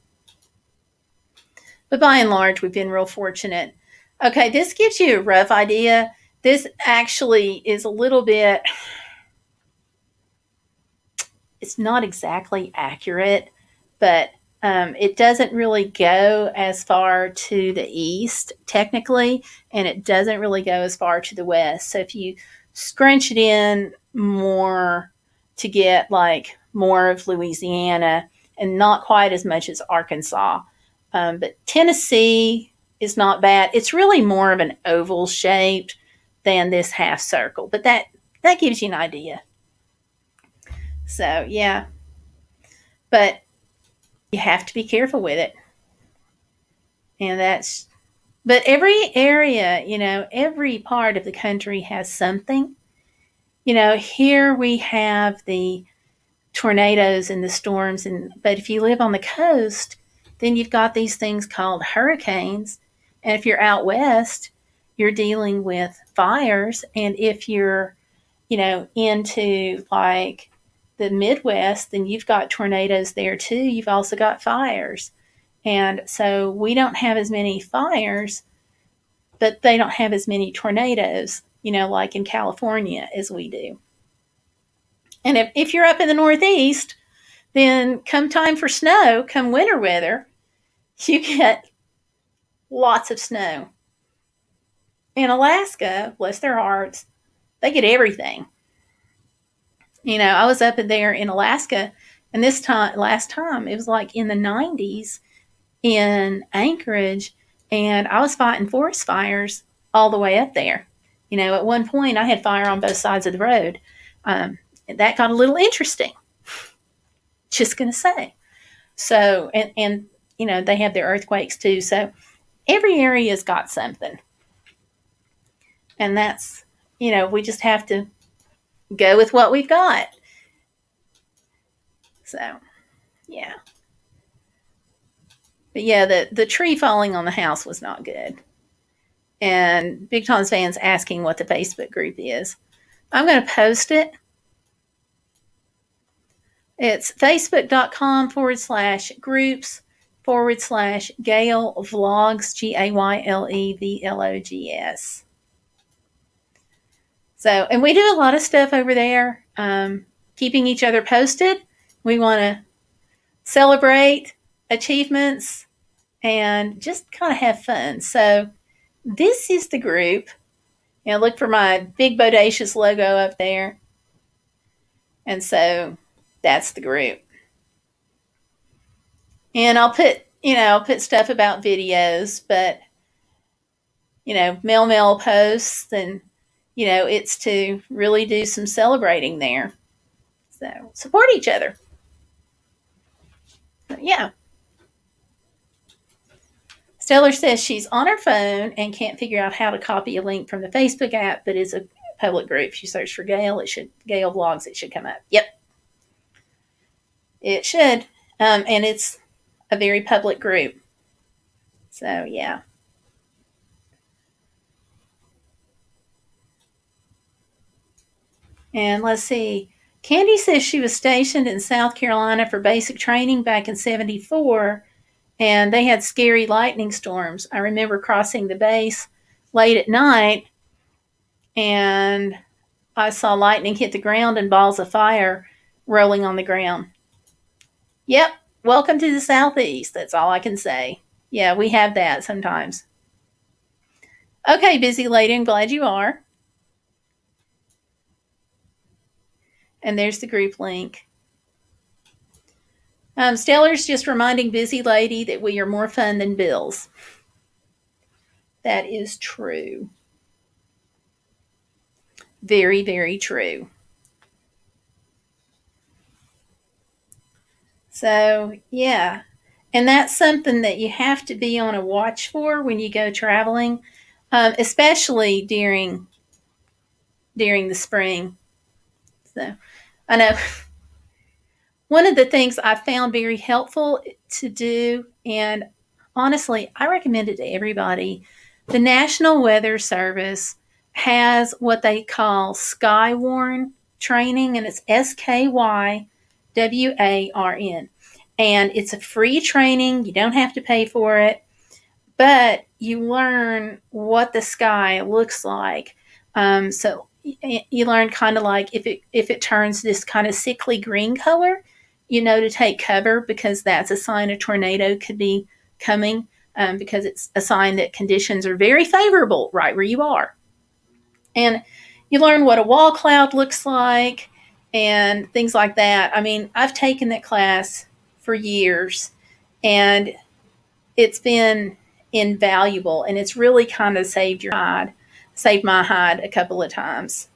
But by and large, we've been real fortunate. Okay, this gives you a rough idea. This actually is a little bit, it's not exactly accurate, but it doesn't really go as far to the east, technically, and it doesn't really go as far to the west. So if you scrunch it in more to get like more of Louisiana and not quite as much as Arkansas, but Tennessee is not bad. It's really more of an oval shaped than this half circle, but that gives you an idea. So yeah, but you have to be careful with it. And that's, but every area, every part of the country has something. Here we have the tornadoes and the storms, but if you live on the coast, then you've got these things called hurricanes. And if you're out west, you're dealing with fires. And if you're, into like the Midwest, then you've got tornadoes there too. You've also got fires. And so we don't have as many fires, but they don't have as many tornadoes, like in California as we do. And if you're up in the Northeast, then come time for snow, come winter weather, you get lots of snow. In Alaska, bless their hearts, they get everything. I was up there in Alaska, and last time, it was like in the 90s in Anchorage, and I was fighting forest fires all the way up there. At one point, I had fire on both sides of the road. That got a little interesting. Just going to say. So, and they have their earthquakes too. So, every area's got something. And that's, we just have to go with what we've got. So, yeah. But yeah, the tree falling on the house was not good. And Big Tom's fans asking what the Facebook group is. I'm going to post it. It's facebook.com/groups/Gayle Vlogs, GAYLE VLOGS. So, and we do a lot of stuff over there, keeping each other posted. We want to celebrate achievements and just kind of have fun. So, this is the group. Look for my big Bodacious logo up there. And so, that's the group. And I'll put stuff about videos, but mail posts, and it's to really do some celebrating there. So support each other. But yeah. Stellar says she's on her phone and can't figure out how to copy a link from the Facebook app, but it's a public group. If you search for Gayle, Gayle Vlogs, it should come up. Yep. It should. And it's a very public group. So yeah. And let's see. Candy says she was stationed in South Carolina for basic training back in 1974, and they had scary lightning storms. I remember crossing the base late at night, and I saw lightning hit the ground and balls of fire rolling on the ground. Yep, welcome to the Southeast. That's all I can say. Yeah, we have that sometimes. Okay, busy lady, I'm glad you are. And there's the group link. Stellar's just reminding Busy Lady that we are more fun than bills. That is true. Very, very true. So, yeah. And that's something that you have to be on a watch for when you go traveling, especially during the spring. So, I know one of the things I found very helpful to do, and honestly, I recommend it to everybody. The National Weather Service has what they call Skywarn training, and it's SKYWARN. And it's a free training, you don't have to pay for it, but you learn what the sky looks like. So you learn kind of like if it turns this kind of sickly green color, to take cover because that's a sign a tornado could be coming, because it's a sign that conditions are very favorable right where you are. And you learn what a wall cloud looks like and things like that. I mean, I've taken that class for years, and it's been invaluable, and it's really kind of saved my hide a couple of times.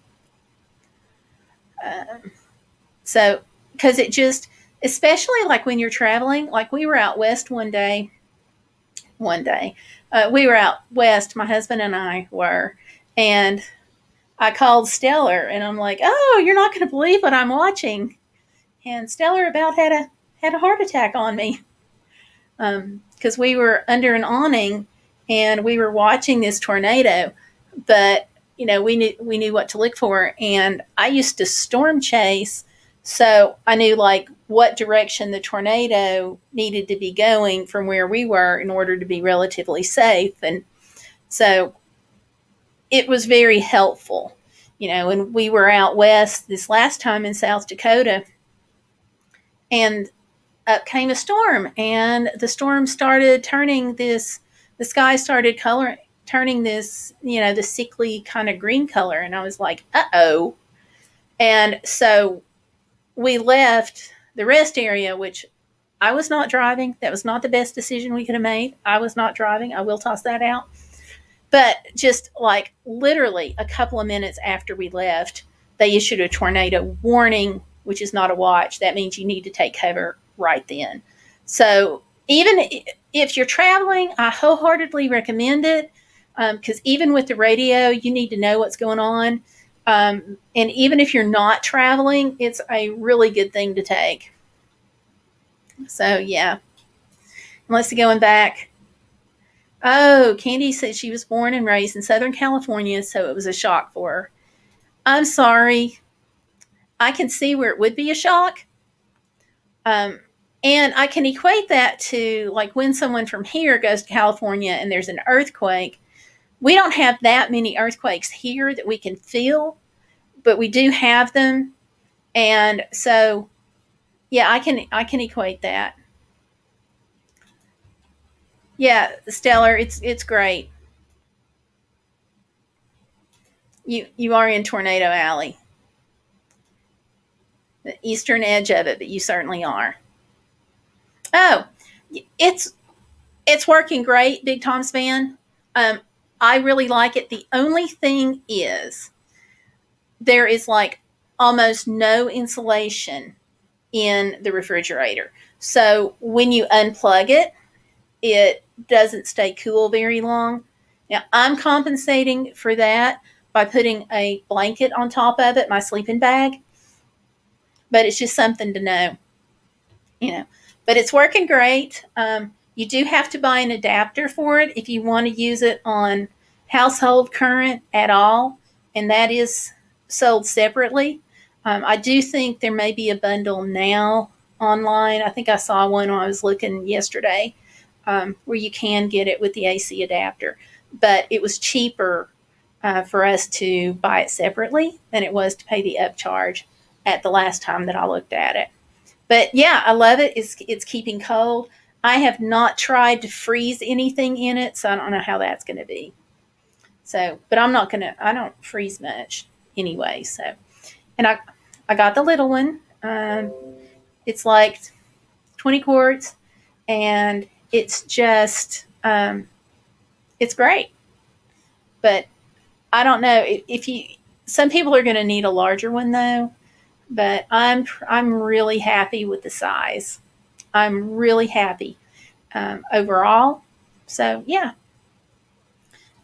So, because it just, especially like when you're traveling, like we were out west we were out west, my husband and I were, and I called Stellar, and I'm like, "Oh, you're not going to believe what I'm watching," and Stellar about had a heart attack on me, because we were under an awning and we were watching this tornado, but we knew what to look for, and I used to storm chase, so I knew like what direction the tornado needed to be going from where we were in order to be relatively safe, and so it was very helpful. When we were out west this last time in South Dakota, and up came a storm, and the storm started turning this, the sky started turning this, the sickly kind of green color. And I was like, uh-oh. And so we left the rest area, which I was not driving. That was not the best decision we could have made. I was not driving. I will toss that out. But just like literally a couple of minutes after we left, they issued a tornado warning, which is not a watch. That means you need to take cover right then. So even if you're traveling, I wholeheartedly recommend it, because even with the radio, you need to know what's going on. And even if you're not traveling, it's a really good thing to take. So, yeah. Unless going back. Oh, Candy said she was born and raised in Southern California, so it was a shock for her. I'm sorry. I can see where it would be a shock. And I can equate that to like when someone from here goes to California and there's an earthquake. We don't have that many earthquakes here that we can feel, but we do have them. And so, yeah, I can equate that. Yeah, Stellar, it's great. You are in Tornado Alley, the eastern edge of it, but you certainly are. Oh, it's it's working great, Big Tom's van. Um, I really like it. The only thing is there is like almost no insulation in the refrigerator. So when you unplug it, it doesn't stay cool very long. Now, I'm compensating for that by putting a blanket on top of it, my sleeping bag, but it's just something to know, you know. But it's working great. You do have to buy an adapter for it if you want to use it on household current at all, and that is sold separately. I do think there may be a bundle now online. I think I saw one when I was looking yesterday, where you can get it with the AC adapter. But it was cheaper for us to buy it separately than it was to pay the upcharge at the last time that I looked at it. But yeah, I love it. It's keeping cold. I have not tried to freeze anything in it, so I don't know how that's going to be. So, but I don't freeze much anyway. So, and I got the little one. It's like 20 quarts, and it's just, it's great. But I don't know if you, some people are going to need a larger one though, but I'm really happy with the size. I'm really happy overall. So yeah,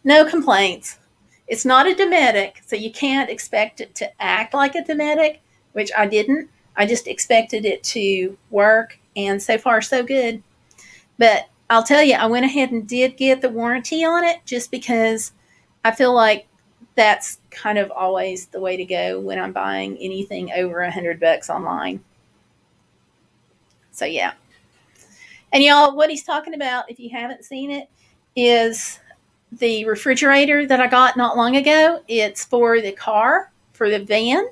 no complaints. It's not a Dometic, so you can't expect it to act like a Dometic, which I didn't. I just expected it to work, and so far so good. But I'll tell you, I went ahead and did get the warranty on it just because I feel like that's kind of always the way to go when I'm buying anything over $100 online. So yeah. And y'all, what he's talking about, if you haven't seen it, is the refrigerator that I got not long ago. It's for the car, for the van,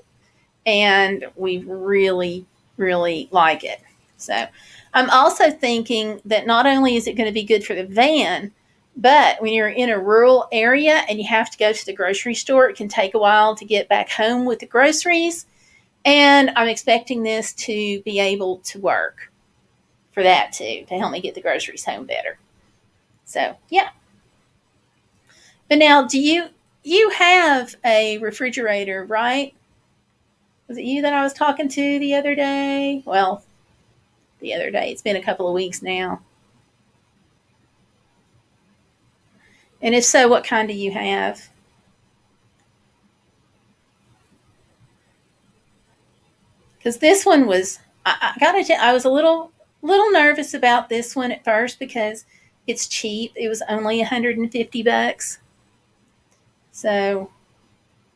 and we really, really like it. So I'm also thinking that not only is it going to be good for the van, but when you're in a rural area and you have to go to the grocery store, it can take a while to get back home with the groceries. And I'm expecting this to be able to work for that too, to help me get the groceries home better. So yeah. But now, do you have a refrigerator, right? Was it you that I was talking to the other day? Well, the other day. It's been a couple of weeks now. And if so, what kind do you have? Because this one was, I gotta tell, I was a little nervous about this one at first because it's cheap. It was only $150. So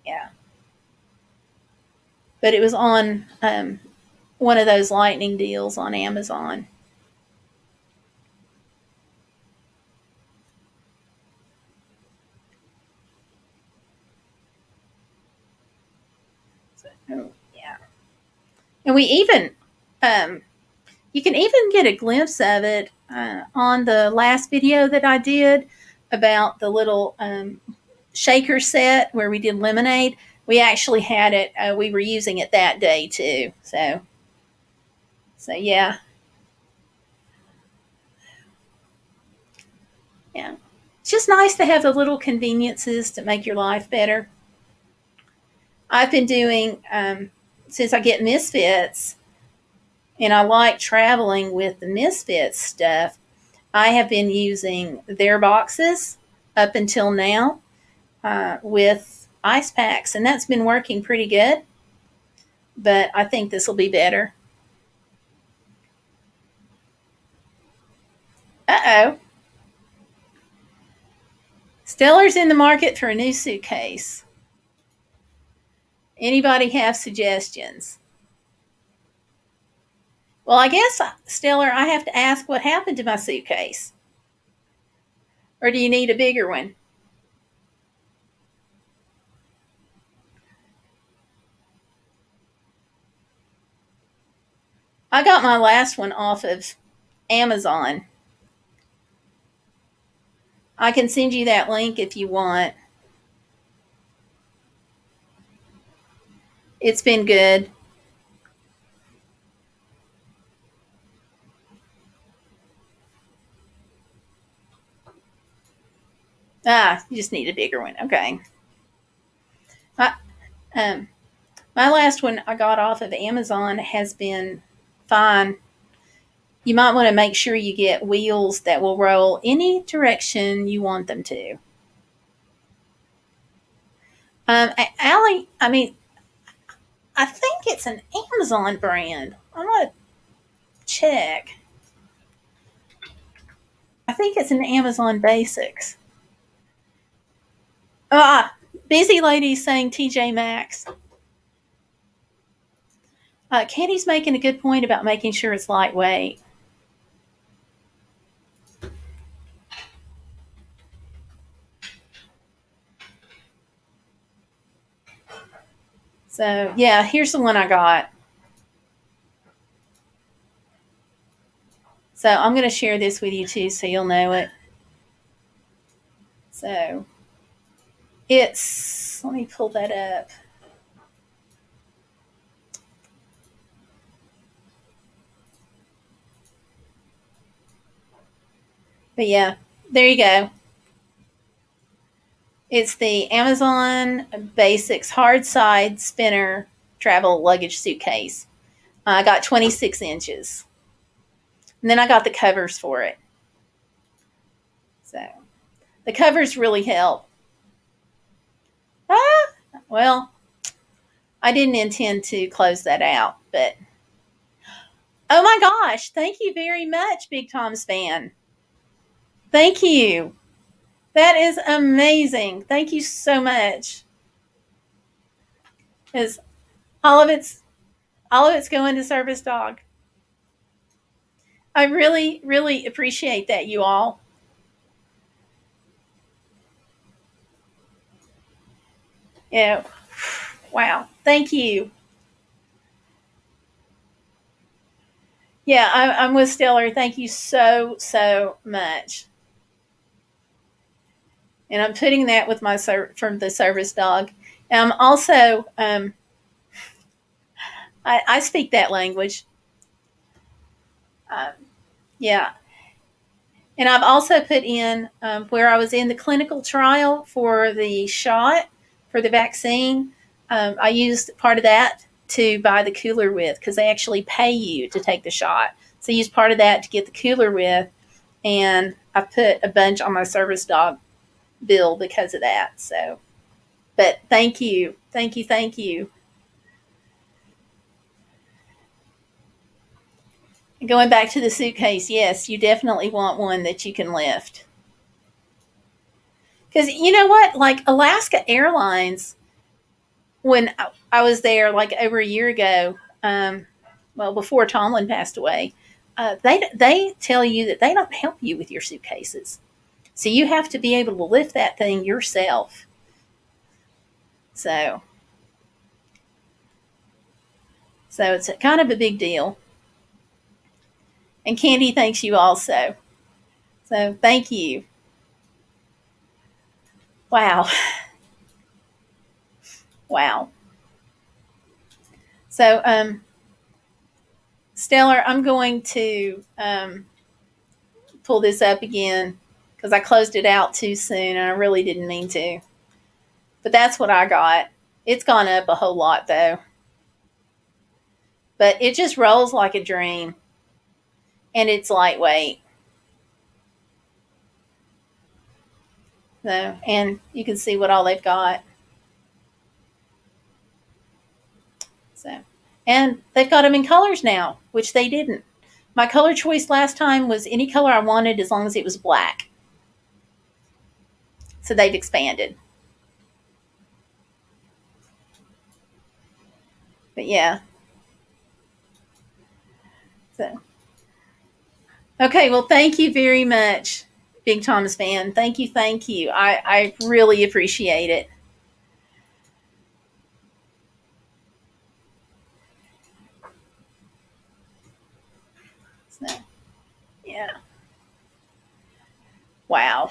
yeah, but it was on one of those lightning deals on Amazon. So yeah, and we even you can even get a glimpse of it on the last video that I did about the little shaker set where we did lemonade. We actually had it. We were using it that day too. So yeah, yeah. It's just nice to have the little conveniences to make your life better. I've been doing since I get Misfits, and I like traveling with the Misfits stuff. I have been using their boxes up until now with ice packs, and that's been working pretty good. But I think this will be better. Uh oh. Stellar's in the market for a new suitcase. Anybody have suggestions? Well, I guess, Stellar, I have to ask what happened to my suitcase. Or do you need a bigger one? I got my last one off of Amazon. I can send you that link if you want. It's been good. You just need a bigger one. Okay. My, um, my last one I got off of Amazon has been fine. You might want to make sure you get wheels that will roll any direction you want them to. Allie, I mean, I think it's an Amazon brand. I'm going to check. I think it's an Amazon Basics. Ah, busy lady saying TJ Maxx. Candy's making a good point about making sure it's lightweight. So, yeah, here's the one I got. So, I'm going to share this with you too so you'll know it. So, it's, let me pull that up. But yeah, there you go. It's the Amazon Basics hard side spinner travel luggage suitcase. I got 26 inches. And then I got the covers for it. So the covers really help. Well, I didn't intend to close that out, but oh my gosh, thank you very much, Big Tom's fan. Thank you. That is amazing. Thank you so much. Because all of it's going to Service Dog. I really, really appreciate that, you all. Yeah. Wow. Thank you. Yeah, I'm with Stellar. Thank you so, so much. And I'm putting that with my from the Service Dog. Also, I speak that language. Um, yeah. And I've also put in where I was in the clinical trial for the shot for the vaccine. I used part of that to buy the cooler with because they actually pay you to take the shot. So I used part of that to get the cooler with, and I put a bunch on my Service Dog bill because of that. So, but thank you, thank you, thank you. Going back to the suitcase, yes, you definitely want one that you can lift. Because you know what? Like Alaska Airlines, when I was there like over a year ago, well, before Tomlin passed away, they tell you that they don't help you with your suitcases. So you have to be able to lift that thing yourself. So, so it's kind of a big deal. And Candy thanks you also. So thank you. Wow. Wow. So, Stellar, I'm going to pull this up again because I closed it out too soon and I really didn't mean to. But that's what I got. It's gone up a whole lot though. But it just rolls like a dream and it's lightweight. So, and you can see what all they've got. So, and they've got them in colors now, which they didn't. My color choice last time was any color I wanted as long as it was black. So they've expanded. But yeah. So okay, well thank you very much, Big Thomas fan. Thank you, thank you. I really appreciate it. So, yeah. Wow.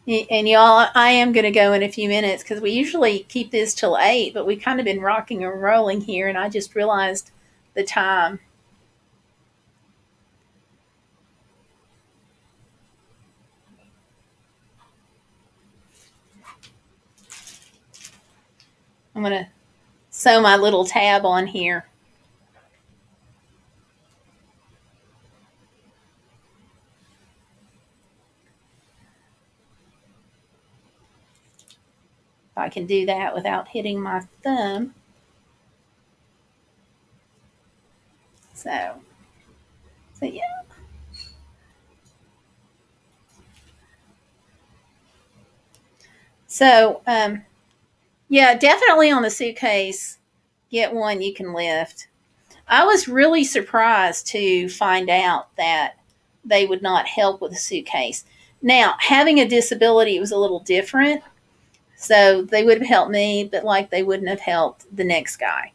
And y'all, I am going to go in a few minutes because we usually keep this till 8, but we've kind of been rocking and rolling here, and I just realized the time. I'm going to sew my little tab on here. If I can do that without hitting my thumb. So yeah. So, yeah, definitely on the suitcase, get one you can lift. I was really surprised to find out that they would not help with a suitcase. Now, having a disability, it was a little different. So they would have helped me, but like they wouldn't have helped the next guy,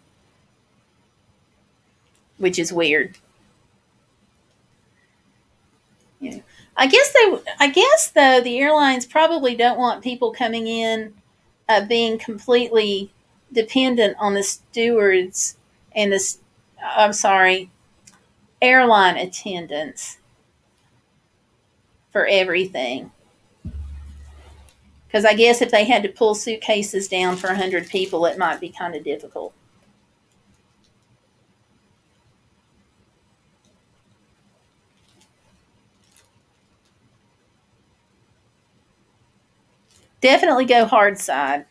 which is weird. Yeah. I guess though the airlines probably don't want people coming in being completely dependent on the stewards and the I'm sorry, airline attendants for everything. Because I guess if they had to pull suitcases down for 100 people, it might be kind of difficult. Definitely go hard side,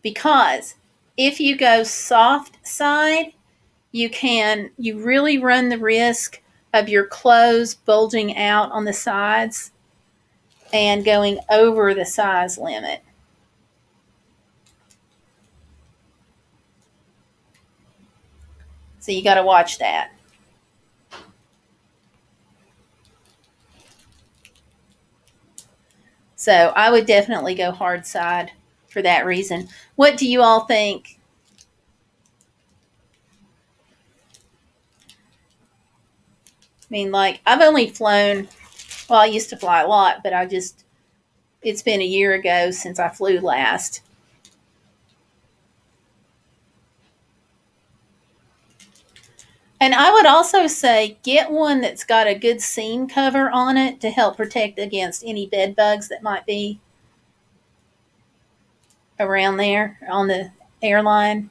because if you go soft side, you really run the risk of your clothes bulging out on the sides and going over the size limit. So you got to watch that. So I would definitely go hard side for that reason. What do you all think? I mean, like, I've only flown, well, I used to fly a lot, but it's been a year ago since I flew last. And I would also say get one that's got a good seam cover on it to help protect against any bed bugs that might be around there on the airline.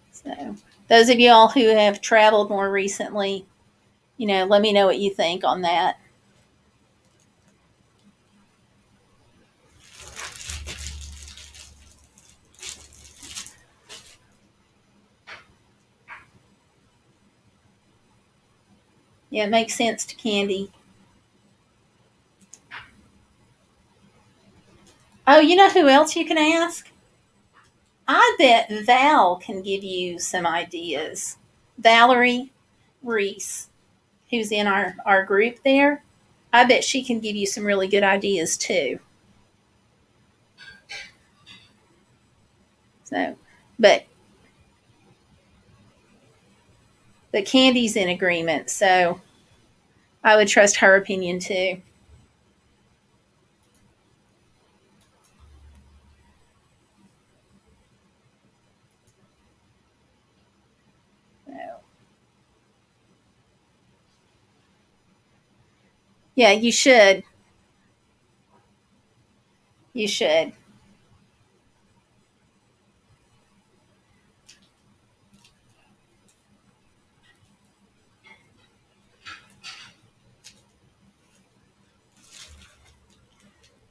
So, those of y'all who have traveled more recently, let me know what you think on that. Yeah, it makes sense to Candy. Oh, you know who else you can ask? I bet Val can give you some ideas. Valerie Reese, who's in our group there, I bet she can give you some really good ideas too. So, but but Candy's in agreement, so I would trust her opinion too. So, yeah, you should. You should.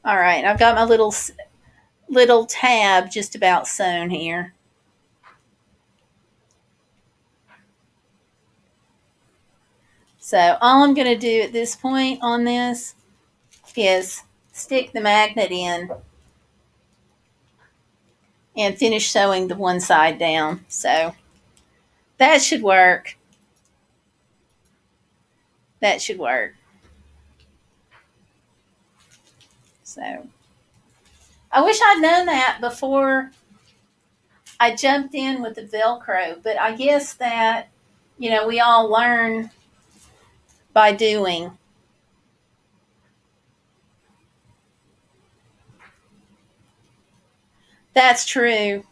All right, I've got my little tab just about sewn here. So all I'm going to do at this point on this is stick the magnet in and finish sewing the one side down. So that should work. That should work. So I wish I'd known that before I jumped in with the Velcro, but I guess that, we all learn by doing. That's true.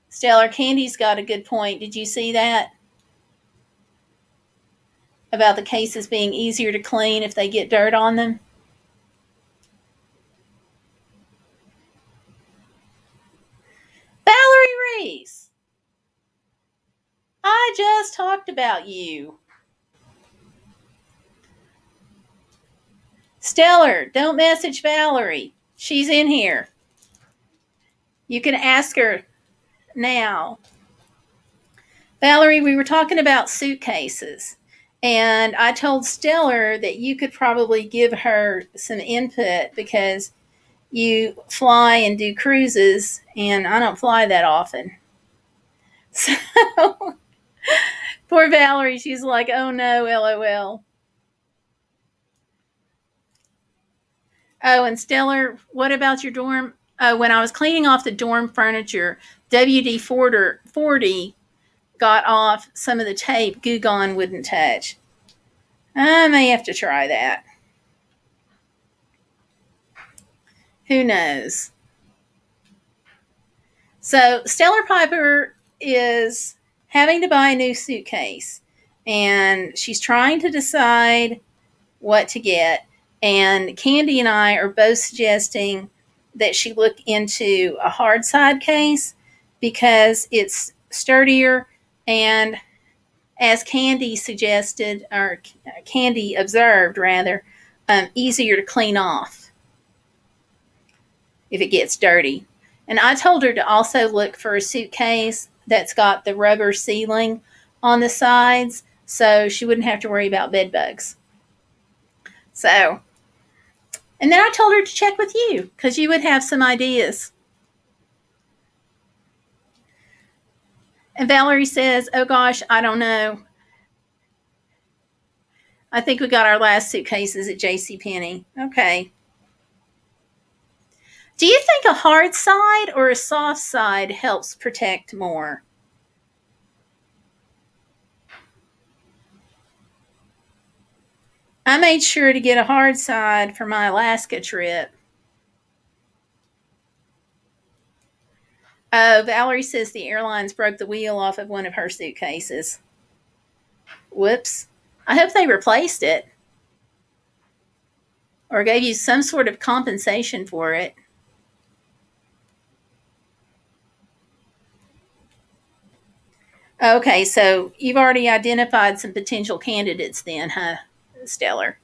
Stellar Candy's got a good point. Did you see that? About the cases being easier to clean if they get dirt on them? Valerie Reese, I just talked about you. Stellar, don't message Valerie. She's in here. You can ask her now. Valerie, we were talking about suitcases, and I told Stellar that you could probably give her some input because you fly and do cruises, and I don't fly that often. So, poor Valerie, she's like, oh no, LOL. Oh, and Stellar, what about your dorm? Oh, when I was cleaning off the dorm furniture, WD 40 got off some of the tape Goo Gone wouldn't touch. I may have to try that. Who knows? So Stellar Piper is having to buy a new suitcase, and she's trying to decide what to get. And Candy and I are both suggesting that she look into a hard side case because it's sturdier and, as Candy suggested, or Candy observed rather, easier to clean off if it gets dirty. And I told her to also look for a suitcase that's got the rubber sealing on the sides so she wouldn't have to worry about bed bugs. So, and then I told her to check with you because you would have some ideas. And Valerie says, oh gosh, I don't know. I think we got our last suitcases at JCPenney. Okay. Do you think a hard side or a soft side helps protect more? I made sure to get a hard side for my Alaska trip. Valerie says the airlines broke the wheel off of one of her suitcases. Whoops. I hope they replaced it or gave you some sort of compensation for it. Okay, so you've already identified some potential candidates then, huh, Stellar?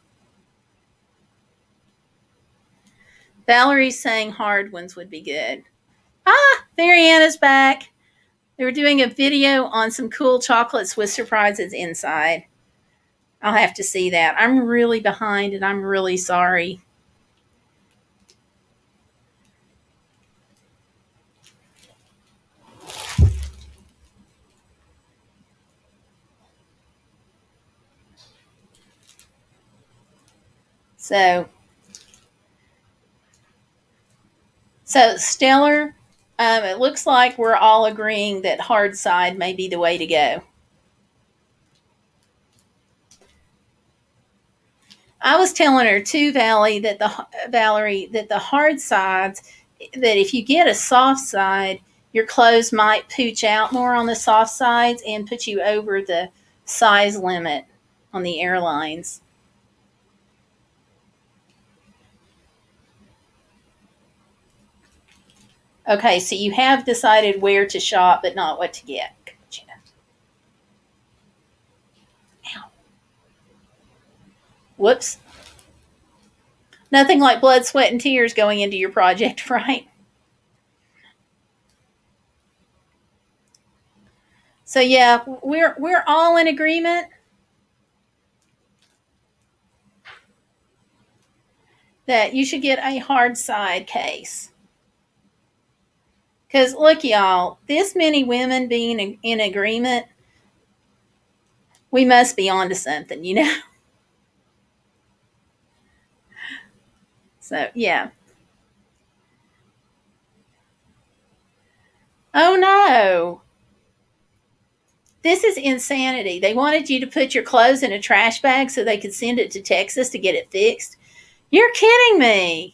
Valerie's saying hard ones would be good. Mariana's back. They were doing a video on some cool chocolates with surprises inside. I'll have to see that. I'm really behind and I'm really sorry. So Stellar, it looks like we're all agreeing that hard side may be the way to go. I was telling her too, Valerie, that the hard sides, that if you get a soft side, your clothes might pooch out more on the soft sides and put you over the size limit on the airlines. Okay, so you have decided where to shop, but not what to get. Ow. Whoops. Nothing like blood, sweat, and tears going into your project, right? So yeah, we're all in agreement that you should get a hard side case. Because look, y'all, this many women being in agreement, we must be onto something, you know? So, yeah. Oh no. This is insanity. They wanted you to put your clothes in a trash bag so they could send it to Texas to get it fixed. You're kidding me.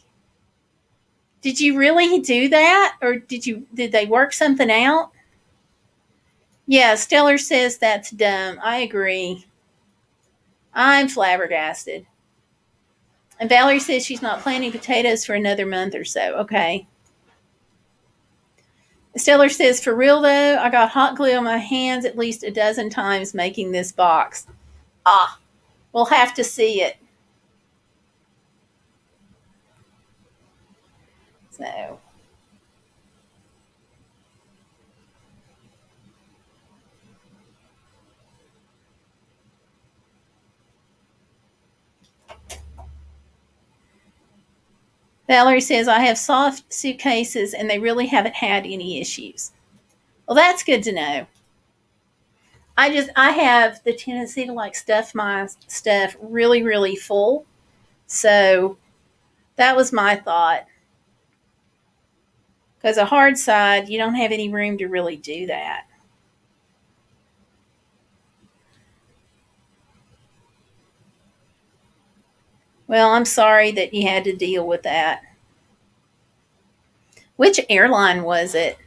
Did you really do that? Or did they work something out? Yeah, Stellar says that's dumb. I agree. I'm flabbergasted. And Valerie says she's not planting potatoes for another month or so. Okay. Stellar says, for real though, I got hot glue on my hands at least a dozen times making this box. We'll have to see it. So. Valerie says, I have soft suitcases and they really haven't had any issues. Well, that's good to know. I have the tendency to like stuff my stuff really, really full. So that was my thought. Because a hard side, you don't have any room to really do that. Well, I'm sorry that you had to deal with that. Which airline was it?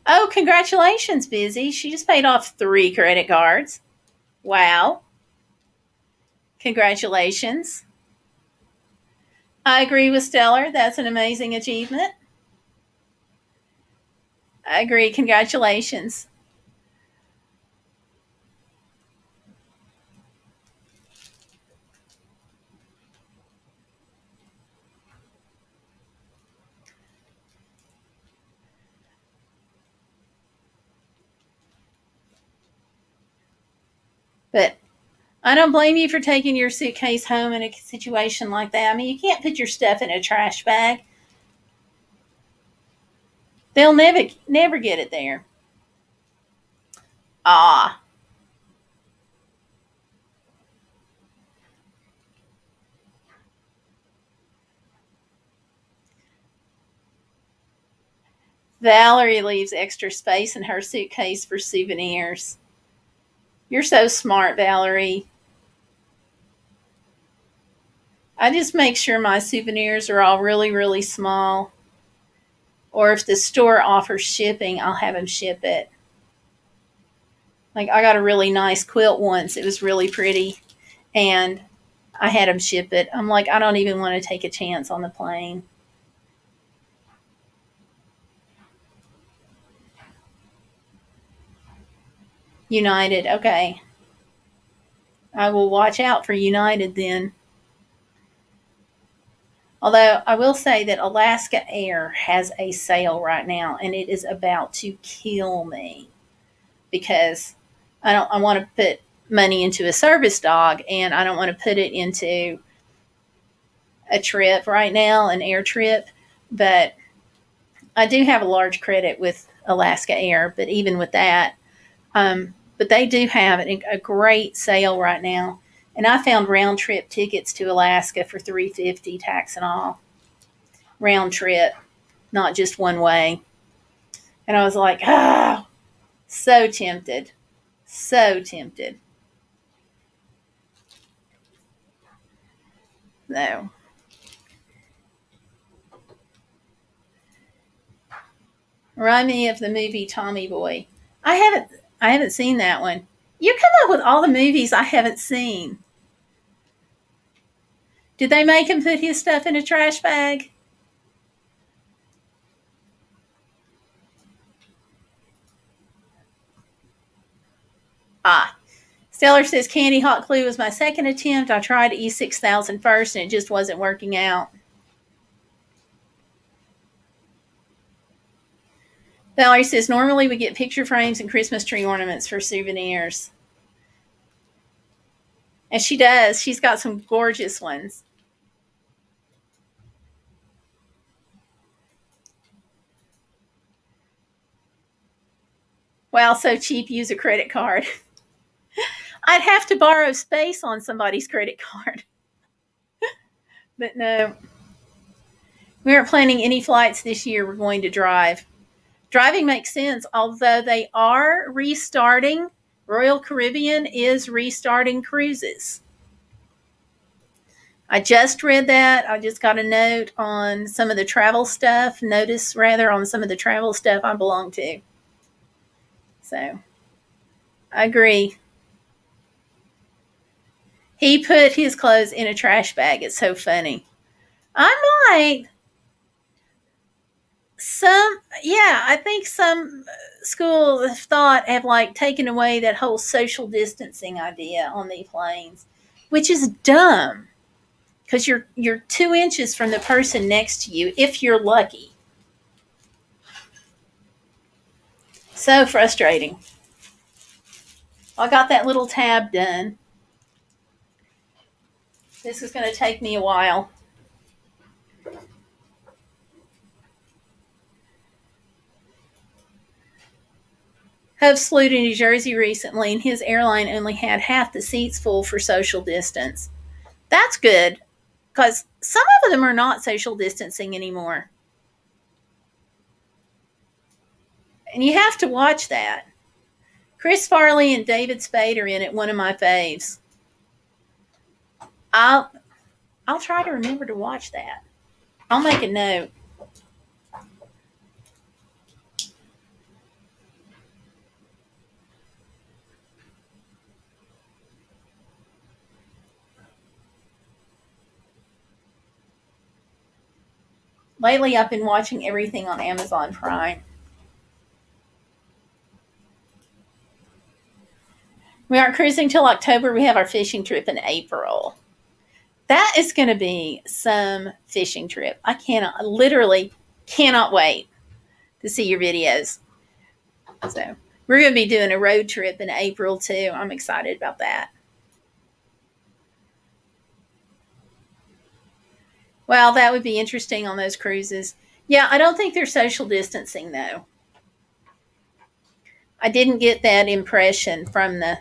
Oh, congratulations, Busy. She just paid off 3 credit cards. Wow. Congratulations. I agree with Stellar. That's an amazing achievement. I agree. Congratulations. But I don't blame you for taking your suitcase home in a situation like that. I mean, you can't put your stuff in a trash bag. They'll never get it there. Ah, Valerie leaves extra space in her suitcase for souvenirs. You're so smart, Valerie. I just make sure my souvenirs are all really, really small. Or if the store offers shipping, I'll have them ship it. Like I got a really nice quilt once. It was really pretty. And I had them ship it. I'm like, I don't even want to take a chance on the plane. United, okay. I will watch out for United then. Although I will say that Alaska Air has a sale right now and it is about to kill me because I want to put money into a service dog and I don't want to put it into a trip right now, an air trip. But I do have a large credit with Alaska Air, but even with that, but they do have a great sale right now. And I found round trip tickets to Alaska for $350 tax and all. Round trip, not just one way. And I was like, oh, so tempted. So tempted. No. Remind me of the movie Tommy Boy. I haven't I haven't seen that one. You come up with all the movies I haven't seen. Did they make him put his stuff in a trash bag? Ah. Stellar says Candy Hot Clue was my second attempt. I tried E6000 first and it just wasn't working out. Valerie says normally we get picture frames and Christmas tree ornaments for souvenirs. And she does. She's got some gorgeous ones. Wow, so cheap, use a credit card. I'd have to borrow space on somebody's credit card. But no, we aren't planning any flights this year. We're going to drive. Driving makes sense, although they are restarting. Royal Caribbean is restarting cruises. I just read that. I just got a note on some of the travel stuff, notice rather on some of the travel stuff I belong to. So I agree. He put his clothes in a trash bag. It's so funny. I might. I think some schools have have like taken away that whole social distancing idea on these planes, which is dumb because you're 2 inches from the person next to you if you're lucky. So frustrating. I got that little tab done. This is going to take me a while. Hubs flew to New Jersey recently, and his airline only had half the seats full for social distance. That's good, because some of them are not social distancing anymore. And you have to watch that. Chris Farley and David Spade are in it, one of my faves. I'll I'll try to remember to watch that. I'll make a note. Lately, I've been watching everything on Amazon Prime. We aren't cruising till October. We have our fishing trip in April. That is going to be some fishing trip. I literally cannot wait to see your videos. So we're going to be doing a road trip in April too. I'm excited about that. Well, that would be interesting on those cruises. Yeah, I don't think they're social distancing though. I didn't get that impression from the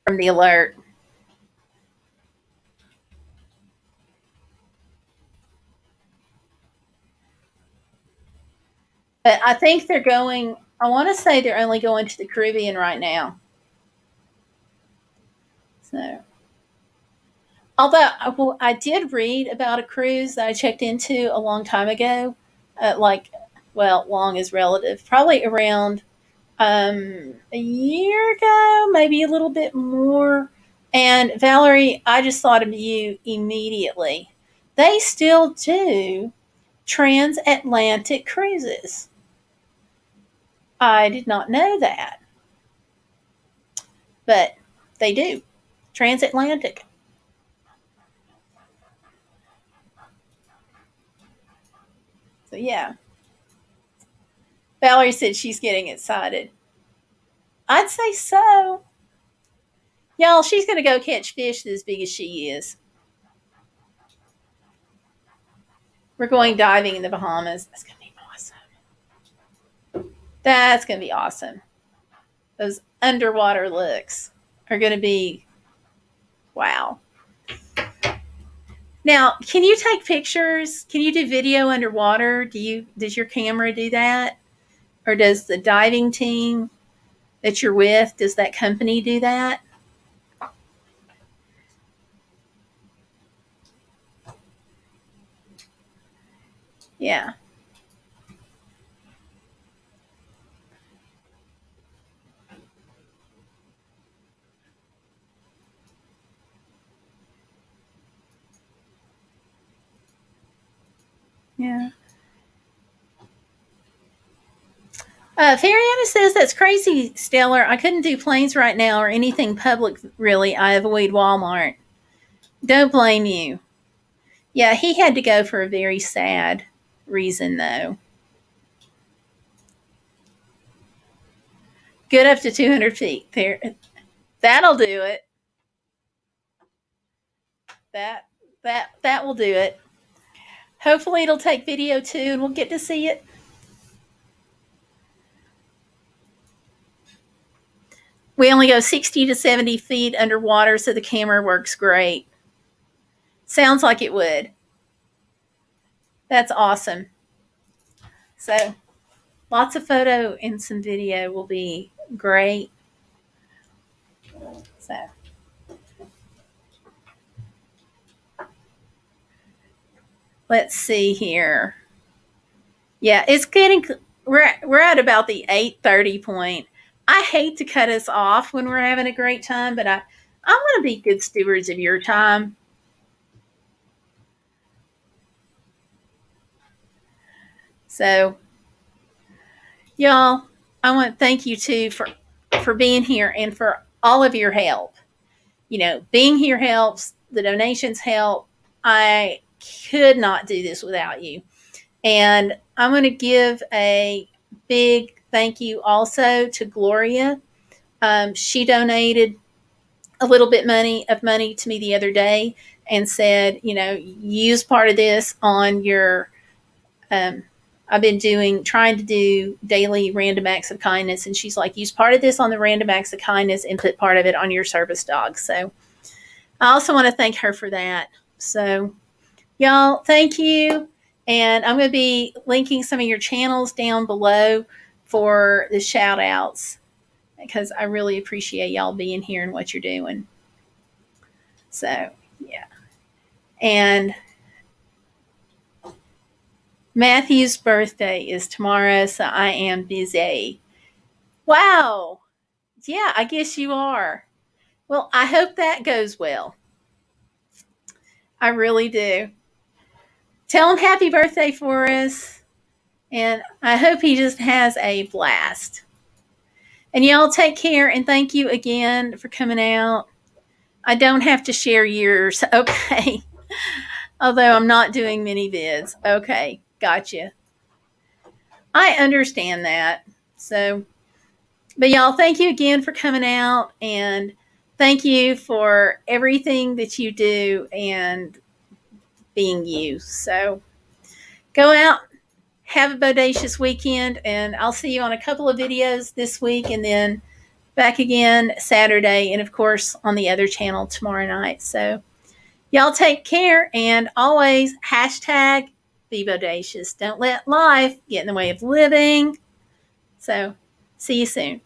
alert. But I think they're going, I want to say they're only going to the Caribbean right now. So, although I did read about a cruise that I checked into a long time ago, well, long is relative, probably around a year ago, maybe a little bit more. And Valerie, I just thought of you immediately. They still do transatlantic cruises. I did not know that, but they do. Transatlantic. So, yeah. Valerie said she's getting excited. I'd say so. Y'all, she's going to go catch fish as big as she is. We're going diving in the Bahamas. That's going to be awesome. That's going to be awesome. Those underwater looks are going to be wow. Now, can you take pictures? Can you do video underwater? Does your camera do that? Or does the diving team that you're with, does that company do that? Yeah. Yeah. Fariana says that's crazy, Stellar. I couldn't do planes right now or anything public, really. I avoid Walmart. Don't blame you. Yeah, he had to go for a very sad reason, though. Good up to 200 feet. There, that'll do it. That that will do it. Hopefully, it'll take video too, and we'll get to see it. We only go 60 to 70 feet underwater, so the camera works great. Sounds like it would. That's awesome. So, lots of photo and some video will be great. So, let's see here. Yeah, it's getting we're at about the 8:30 point. I hate to cut us off when we're having a great time, but I want to be good stewards of your time. So, y'all, I want to thank you too for being here and for all of your help. You know, being here helps, the donations help. I could not do this without you. And I'm going to give a big thank you also to Gloria. She donated a little bit of money to me the other day and said, you know, use part of this on your. I've been trying to do daily random acts of kindness, and she's like, use part of this on the random acts of kindness and put part of it on your service dog. So I also want to thank her for that. So, y'all, thank you. And I'm going to be linking some of your channels down below for the shout outs because I really appreciate y'all being here and what you're doing. So, yeah. And Matthew's birthday is tomorrow, so I am busy. Wow. Yeah, I guess you are. Well, I hope that goes well. I really do. Tell him happy birthday for us. And I hope he just has a blast. And y'all take care, and thank you again for coming out. I don't have to share yours, okay? Although I'm not doing mini vids. Okay, gotcha. I understand that. So, but y'all, thank you again for coming out, and thank you for everything that you do and being you. So, go out, have a bodacious weekend, and I'll see you on a couple of videos this week, and then back again Saturday, and of course on the other channel tomorrow night. So y'all take care, and always hashtag be bodacious. Don't let life get in the way of living. So see you soon.